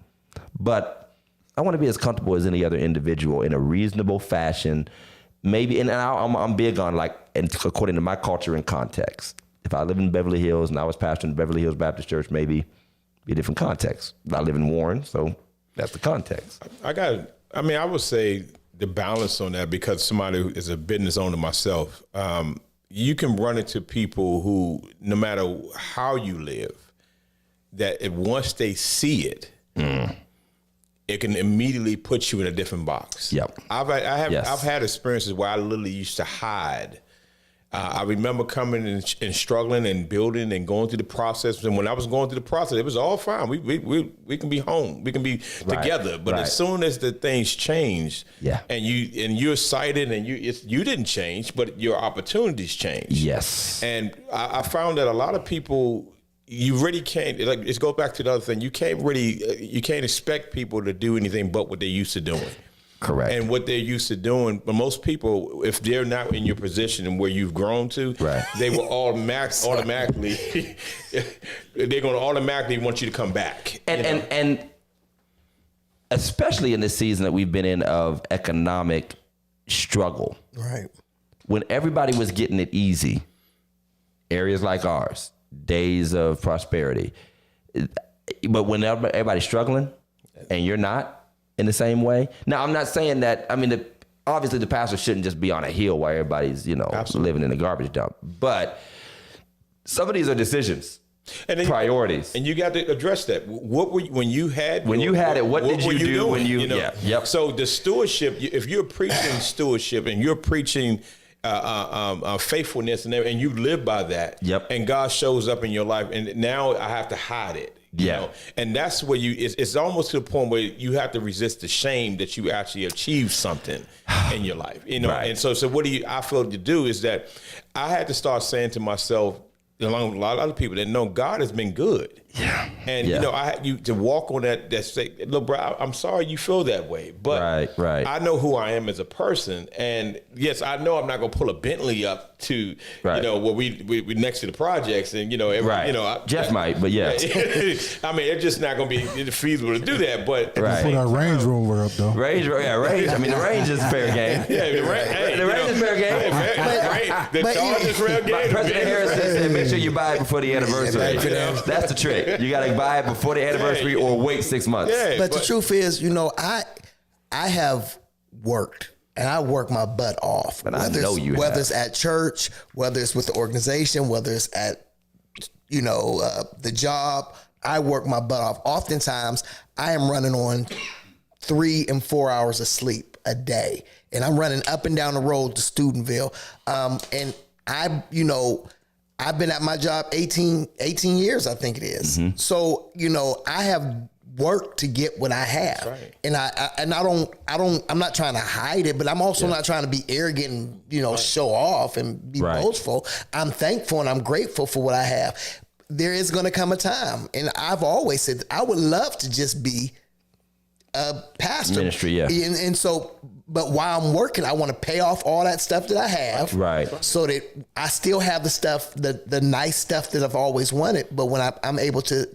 but I want to be as comfortable as any other individual in a reasonable fashion. Maybe, and I'm big on like, and according to my culture and context. If I live in Beverly Hills and I was pastoring Beverly Hills Baptist Church, maybe be a different context. I live in Warren, so that's the context. I would say the balance on that, because somebody who is a business owner myself, you can run into people who, no matter how you live, that if once they see it, it can immediately put you in a different box. Yep. I've had experiences where I literally used to hide. I remember coming and struggling and building and going through the process. And when I was going through the process, it was all fine. We can be home. We can be together. But as soon as the things changed, and you're excited and you didn't change, but your opportunities changed. Yes. And I found that a lot of people, you really can't, like, it goes back to the other thing. You can't expect people to do anything but what they're used to doing. Correct. And what they're used to doing. But most people, if they're not in your position and where you've grown to, they will automatically, they're going to automatically want you to come back. And especially in this season that we've been in of economic struggle. Right. When everybody was getting it easy, areas like ours, days of prosperity. But when everybody's struggling and you're not in the same way. Now, I'm not saying that, obviously the pastor shouldn't just be on a hill while everybody's, living in a garbage dump. But some of these are decisions, and priorities. And you got to address that. What were you, when you had it, what did you do doing? when you, So the stewardship, if you're preaching stewardship and you're preaching faithfulness and you live by that, and God shows up in your life, and now I have to hide it. You know? And that's where it's almost to the point where you have to resist the shame that you actually achieved something in your life, And so what I feel to do is that I had to start saying to myself, along with a lot of other people, that know God has been good. And I had you to walk on that say, look, bro, I'm sorry you feel that way, but I know who I am as a person, and yes, I know I'm not gonna pull a Bentley up to where we next to the projects, and Jeff might, but it's just not gonna be feasible to do that. But put our Range Rover up though. Range. The Range is fair game. The Range is fair game. The Charge is fair game. President Harris said, make sure you buy it before the anniversary. That's the trick. You got to buy it before the anniversary or wait 6 months. But the truth is, I have worked, and I work my butt off. Whether it's at church, whether it's with the organization, whether it's at, the job, I work my butt off. Oftentimes, I am running on 3 and 4 hours of sleep a day, and I'm running up and down the road to Steubenville. And I've been at my job 18 years, I think it is. Mm-hmm. So, I have worked to get what I have. Right. And I'm not trying to hide it, but I'm also not trying to be arrogant and, show off and be boastful. I'm thankful and I'm grateful for what I have. There is going to come a time, and I've always said I would love to just be a pastor. Ministry, And so, but while I'm working, I want to pay off all that stuff that I have. Right. So that I still have the stuff, the nice stuff that I've always wanted. But when I'm able to,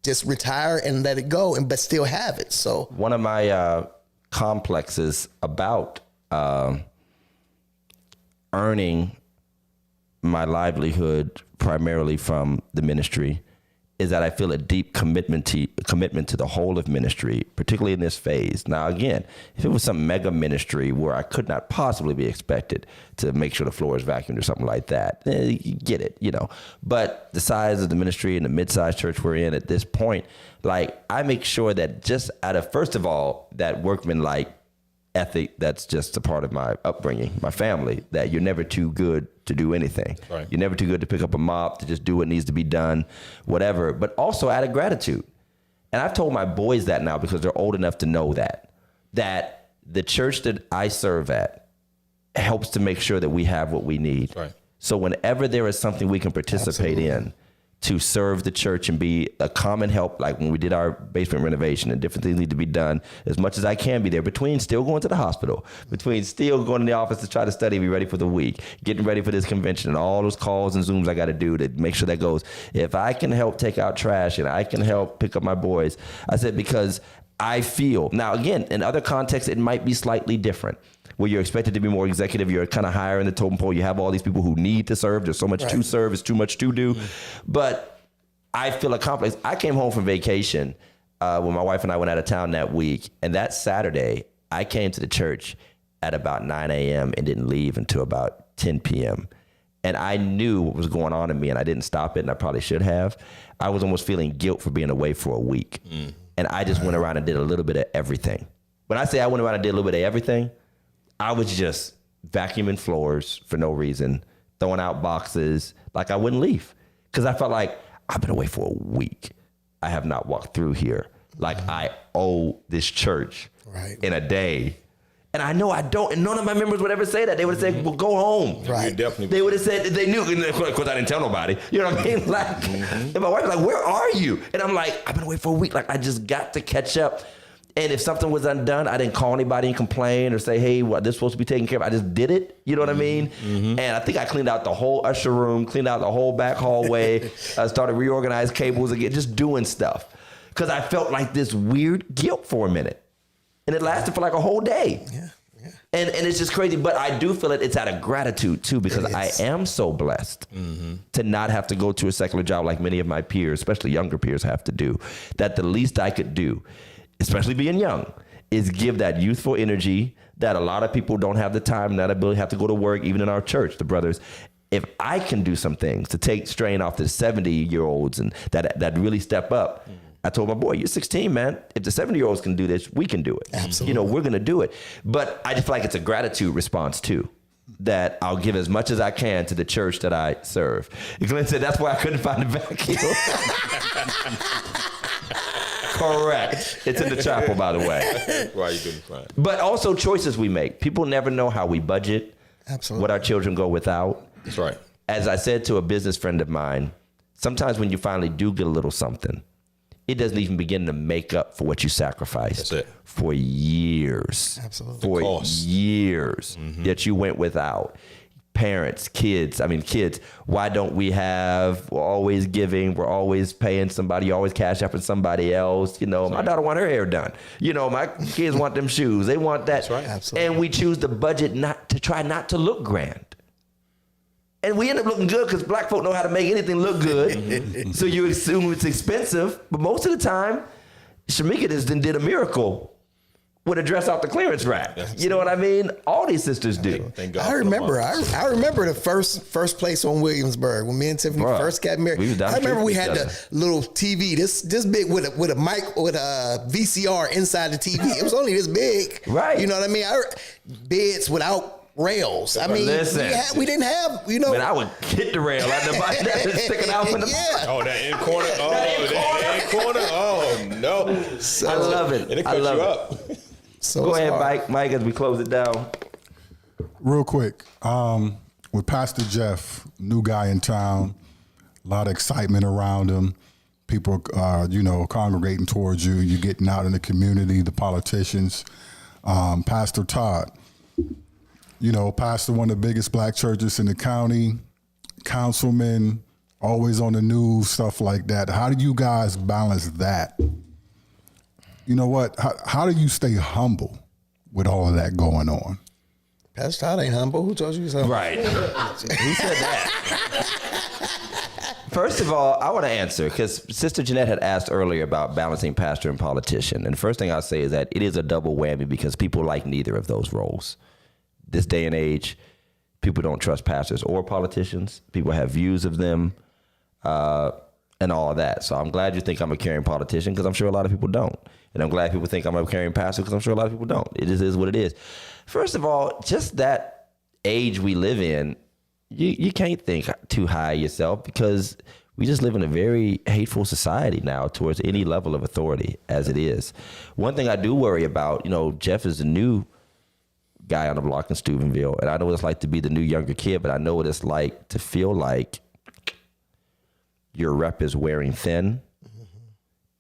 just retire and let it go, but still have it. So one of my complexes about earning my livelihood primarily from the ministry is that I feel a deep commitment to the whole of ministry, particularly in this phase. Now, again, if it was some mega ministry where I could not possibly be expected to make sure the floor is vacuumed or something like that, you get it, But the size of the ministry and the mid-sized church we're in at this point, I make sure that just out of, first of all, that workman-like ethic that's just a part of my upbringing, my family, that you're never too good to do anything. Right. You're never too good to pick up a mop, to just do what needs to be done, whatever, but also out of gratitude. And I've told my boys that now because they're old enough to know that the church that I serve at helps to make sure that we have what we need. Right. So whenever there is something we can participate in to serve the church and be a common help, like when we did our basement renovation and different things need to be done, as much as I can be there, between still going to the hospital, between still going to the office to try to study, be ready for the week, getting ready for this convention and all those calls and Zooms I got to do to make sure that goes. If I can help take out trash and I can help pick up my boys, I said, because I feel now, again, in other contexts, it might be slightly different. Where you're expected to be more executive, you're kind of higher in the totem pole. You have all these people who need to serve. There's so much to serve. It's too much to do. But I feel accomplished. I came home from vacation when my wife and I went out of town that week. And that Saturday, I came to the church at about 9 a.m. and didn't leave until about 10 p.m. And I knew what was going on in me, and I didn't stop it, and I probably should have. I was almost feeling guilt for being away for a week. And I just went around and did a little bit of everything. When I say I went around and did a little bit of everything, I was just vacuuming floors for no reason, throwing out boxes, like I wouldn't leave. Because I felt like I've been away for a week. I have not walked through here. Like I owe this church in a day. And I know I don't, and none of my members would ever say that. They would have said, well, go home. Right. They would have said, they knew, of course I didn't tell nobody. You know what I mean? Like, and my wife was like, where are you? And I'm like, I've been away for a week. Like, I just got to catch up. And if something was undone, I didn't call anybody and complain or say, hey, well, this is supposed to be taken care of. I just did it. You know what I mean? And I think I cleaned out the whole usher room, cleaned out the whole back hallway. I started reorganizing cables again, just doing stuff. Because I felt like this weird guilt for a minute. And it lasted for like a whole day. Yeah. And it's just crazy. But I do feel it's out of gratitude, too, because I am so blessed to not have to go to a secular job like many of my peers, especially younger peers, have to do. That the least I could do, especially being young, is give that youthful energy that a lot of people don't have the time, that ability, have to go to work, even in our church, the brothers. If I can do some things to take strain off the 70-year-olds and that really step up, I told my boy, you're 16, man. If the 70-year-olds can do this, we can do it. Absolutely. You know, we're going to do it. But I just feel like it's a gratitude response, too, that I'll give as much as I can to the church that I serve. Glenn said, that's why I couldn't find the vacuum. Correct. It's in the chapel, by the way. Why you couldn't find it. But also choices we make. People never know how we budget, Absolutely. what our children go without. That's right. As I said to a business friend of mine, sometimes when you finally do get a little something, it doesn't even begin to make up for what you sacrificed That's it. for years. Absolutely. For cost. years that you went without. Parents, kids, why don't we have, we're always giving, we're always paying somebody, always cash apping somebody else. You know, my daughter want her hair done. You know, my kids want them shoes. They want that. That's right. Absolutely. And we choose the budget not to try not to look grand. And we end up looking good because black folk know how to make anything look good. So you assume it's expensive. But most of the time, Shamika just did a miracle with a dress off the clearance rack. You know what I mean? All these sisters do. Thank God I for the remember. moms. I remember the first place on Williamsburg when me and Tiffany Bruh, first got married. we was down I the street remember we from had each the little TV, this big with a mic with a VCR inside the TV. It was only this big, Right. You know what I mean? Beds without rails. I mean, Listen. we didn't have, you know. Man, I would hit the rail at the bike that's sticking out from the Yeah. Oh, that in corner. Oh, that in corner. Oh, no. I love it. And it I cuts love you it. up. So Go it's ahead, hard. Mike, as we close it down. Real quick, with Pastor Jeff, new guy in town, a lot of excitement around him. People, congregating towards you. You're getting out in the community, the politicians. Pastor Todd, pastor one of the biggest black churches in the county, councilman, always on the news, stuff like that. How do you guys balance that? You know what? How do you stay humble with all of that going on? Pastor Todd ain't humble. Who told you something? Right. Who said that? First of all, I want to answer because Sister Jeanette had asked earlier about balancing pastor and politician. And the first thing I'll say is that it is a double whammy because people like neither of those roles. This day and age, people don't trust pastors or politicians. People have views of them and all of that. So I'm glad you think I'm a caring politician because I'm sure a lot of people don't. And I'm glad people think I'm a caring pastor because I'm sure a lot of people don't. It just is what it is. First of all, just that age we live in, you can't think too high of yourself because we just live in a very hateful society now towards any level of authority as it is. One thing I do worry about, Jeff is a new guy on the block in Steubenville, and I know what it's like to be the new younger kid, but I know what it's like to feel like your rep is wearing thin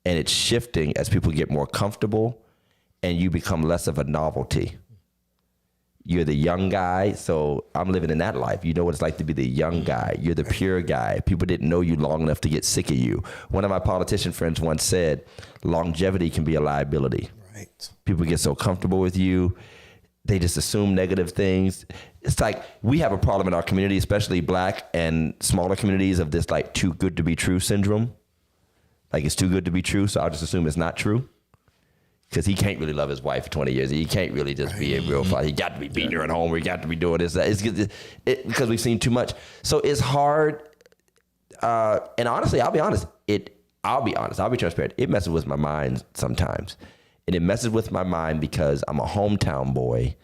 and it's shifting as people get more comfortable and you become less of a novelty. You're the young guy, so I'm living in that life. You know what it's like to be the young guy. You're the pure guy. People didn't know you long enough to get sick of you. One of my politician friends once said, longevity can be a liability. Right. People get so comfortable with you. They just assume negative things. It's like we have a problem in our community, especially black and smaller communities, of this like too good to be true syndrome. Like it's too good to be true, so I'll just assume it's not true. Because he can't really love his wife for 20 years. He can't really just be a real father. He got to be beating her at home. Or he got to be doing this. That. It's because we've seen too much. So it's hard. And honestly, I'll be honest. I'll be transparent. It messes with my mind sometimes. And it messes with my mind because I'm a hometown boy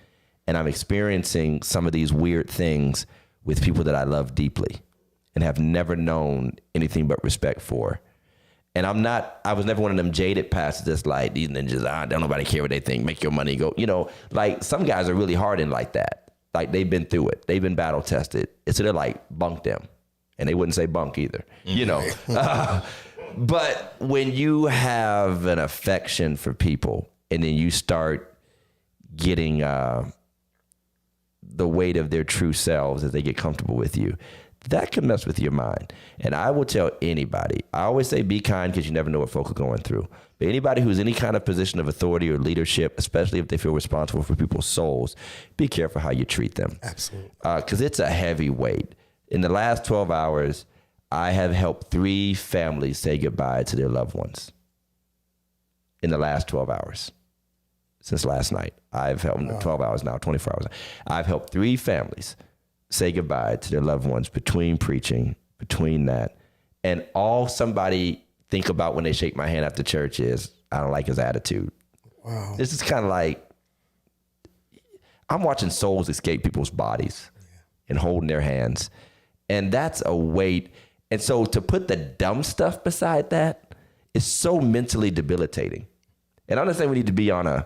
and I'm experiencing some of these weird things with people that I love deeply and have never known anything but respect for. And I was never one of them jaded pastors that's like, these ninjas, don't nobody care what they think, make your money go. You know, like some guys are really hardened like that. Like they've been through it. They've been battle tested. So they're like, bunk them. And they wouldn't say bunk either, you know. But when you have an affection for people and then you start getting the weight of their true selves as they get comfortable with you, that can mess with your mind. And I will tell anybody, I always say be kind because you never know what folk are going through. But anybody who's any kind of position of authority or leadership, especially if they feel responsible for people's souls, be careful how you treat them. Absolutely. Because it's a heavy weight. In the last 12 hours, I have helped 3 families say goodbye to their loved ones. In the last 12 hours. Since last night. I've helped 12 hours now, 24 hours. I've helped 3 families say goodbye to their loved ones between preaching, between that. And all somebody think about when they shake my hand after church is, I don't like his attitude. Wow. This is kind of like, I'm watching souls escape people's bodies and holding their hands. And that's a weight. And so to put the dumb stuff beside that is so mentally debilitating. And I'm not saying we need to be on a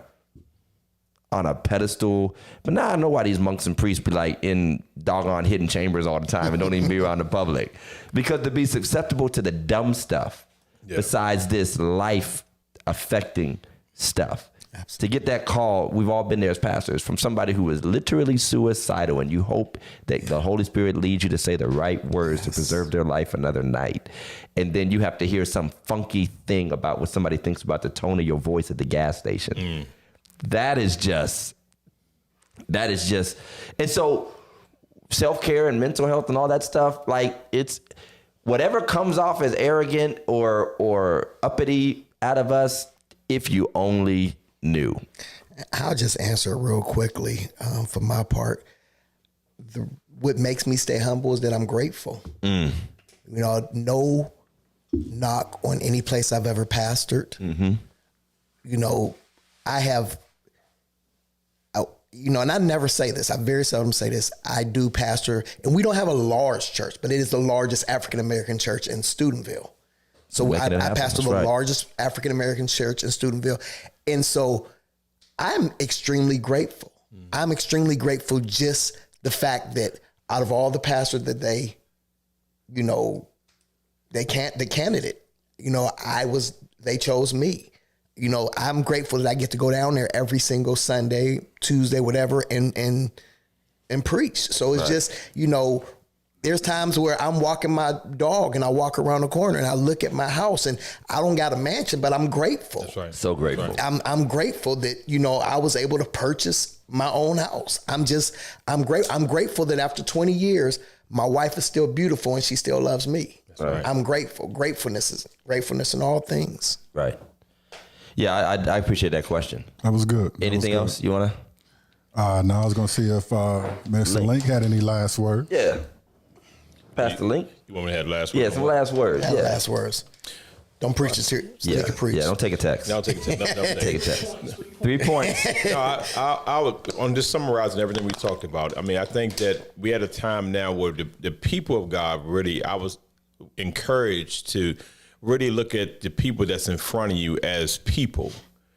pedestal, but now I know why these monks and priests be like in doggone hidden chambers all the time and don't even be around the public. Because to be susceptible to the dumb stuff besides this life affecting stuff. Absolutely. To get that call, we've all been there as pastors, from somebody who is literally suicidal, and you hope that the Holy Spirit leads you to say the right words to preserve their life another night. And then you have to hear some funky thing about what somebody thinks about the tone of your voice at the gas station. That is just, and so self-care and mental health and all that stuff, like it's whatever comes off as arrogant or uppity out of us, if you only knew. I'll just answer real quickly for my part. What makes me stay humble is that I'm grateful. You know, no knock on any place I've ever pastored. You know, and I never say this. I very seldom say this. I do pastor, and we don't have a large church, but it is the largest African-American church in Steubenville. So I pastor the largest African-American church in Steubenville. And so I'm extremely grateful. I'm extremely grateful just the fact that out of all the pastors that the candidate, they chose me. You know, I'm grateful that I get to go down there every single Sunday, Tuesday, whatever, and preach. So it's just, there's times where I'm walking my dog and I walk around the corner and I look at my house and I don't got a mansion, but I'm grateful. That's right. So grateful. I'm grateful that, I was able to purchase my own house. I'm grateful that after 20 years, my wife is still beautiful and she still loves me. That's right. I'm grateful. Gratefulness in all things. Right. Yeah, I appreciate that question. That was good. Anything else you want to? No, I was going to see if Mr. Link had any last word. Yeah. Pastor Link? You want me to have last word? Yeah, some last words. Yeah, last words. Don't preach this here. Take a preach. Yeah, don't take a text. No, take a text. No, take a text. 3 points. No, I would, on just summarizing everything we talked about, I mean, I think that we had a time now where the people of God really, I was encouraged to really look at the people that's in front of you as people,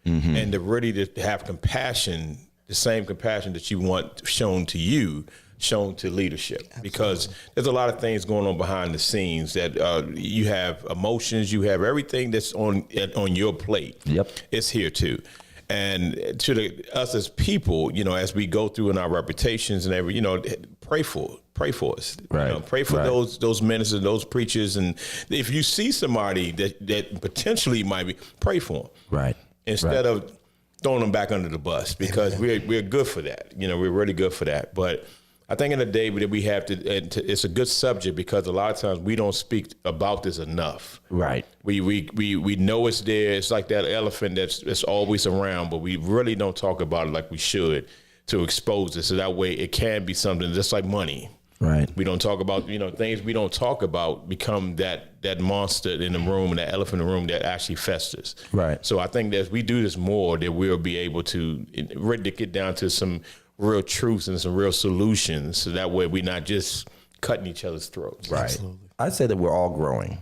and to really to have compassion, the same compassion that you want shown to you, shown to leadership. Absolutely. Because there's a lot of things going on behind the scenes that you have emotions, you have everything that's on your plate. Yep. It's here too. And to us as people, as we go through in our reputations and pray for us. Right. Pray for Right. those ministers, those preachers, and if you see somebody that potentially might be, pray for them. Right. Instead of throwing them back under the bus, because we're good for that. We're really good for that. But I think in the day that we have it's a good subject, because a lot of times we don't speak about this enough. Right. We know it's there. It's like that elephant that's always around, but we really don't talk about it like we should to expose it. So that way it can be something just like money. Right. We don't talk about, things we don't talk about become that monster in the room and that elephant in the room that actually festers. Right. So I think that if we do this more, that we'll be able to really get down to some real truths and some real solutions. So that way we're not just cutting each other's throats. Right. I'd say that we're all growing.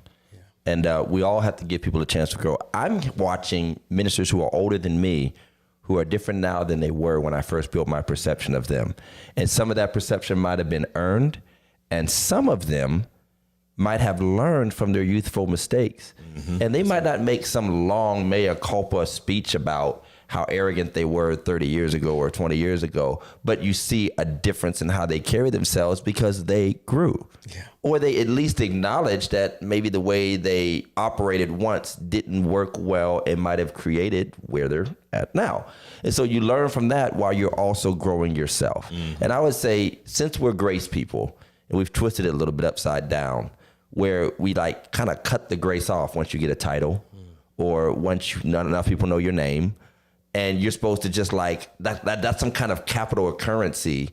And we all have to give people a chance to grow. I'm watching ministers who are older than me, who are different now than they were when I first built my perception of them. And some of that perception might have been earned, and some of them might have learned from their youthful mistakes. Mm-hmm. And they might not make some long mea culpa speech about how arrogant they were 30 years ago or 20 years ago, but you see a difference in how they carry themselves because they grew. Yeah. Or they at least acknowledge that maybe the way they operated once didn't work well and might have created where they're at now. And so you learn from that while you're also growing yourself. Mm-hmm. And I would say, since we're grace people, and we've twisted it a little bit upside down, where we like kind of cut the grace off once you get a title, or once not enough people know your name, and you're supposed to just like that's some kind of capital or currency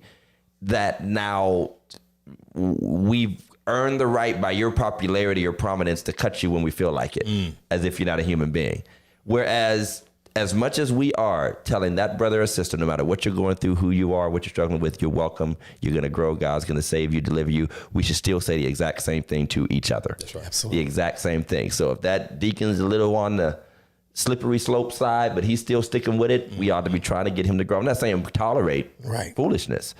that now we've earned the right by your popularity or prominence to cut you when we feel like it, as if you're not a human being. Whereas as much as we are telling that brother or sister, no matter what you're going through, who you are, what you're struggling with, you're welcome, you're going to grow, God's going to save you, deliver you, we should still say the exact same thing to each other. That's right. Absolutely. The exact same thing. So if that deacon's a little on the slippery slope side, but he's still sticking with it, we ought to be trying to get him to grow. I'm not saying tolerate foolishness.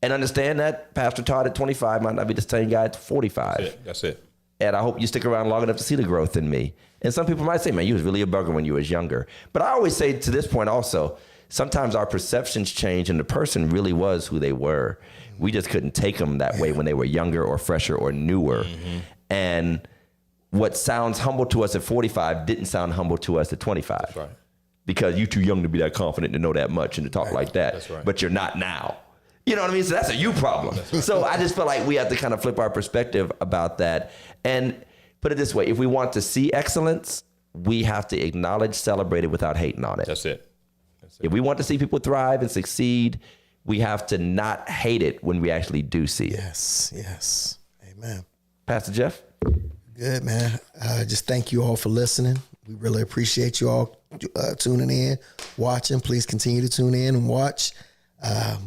And understand that Pastor Todd at 25 might not be the same guy at 45. That's it. And I hope you stick around long enough to see the growth in me. And some people might say, man, you was really a burger when you was younger. But I always say to this point also, sometimes our perceptions change and the person really was who they were. We just couldn't take them that way when they were younger or fresher or newer. Mm-hmm. And what sounds humble to us at 45 didn't sound humble to us at 25. That's right. Because you're too young to be that confident to know that much and to talk like that. That's right. But you're not now. You know what I mean? So that's a you problem. Right. So I just feel like we have to kind of flip our perspective about that. And put it this way, if we want to see excellence, we have to acknowledge, celebrate it without hating on it. That's it. If we want to see people thrive and succeed, we have to not hate it when we actually do see it. Yes. Amen. Pastor Jeff? Good, man. Just thank you all for listening. We really appreciate you all tuning in, watching. Please continue to tune in and watch.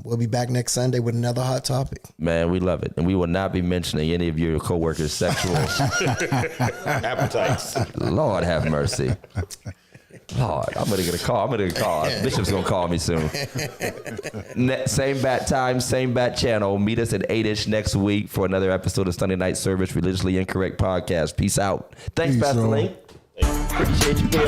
We'll be back next Sunday with another hot topic. Man, we love it. And we will not be mentioning any of your coworkers' sexual appetites. Lord have mercy. Lord, I'm going to get a call. Bishop's going to call me soon. Same bat time, same bat channel. Meet us at 8-ish next week for another episode of Sunday Night Service, Religiously Incorrect Podcast. Peace out. Thanks, Pastor Link. Appreciate you being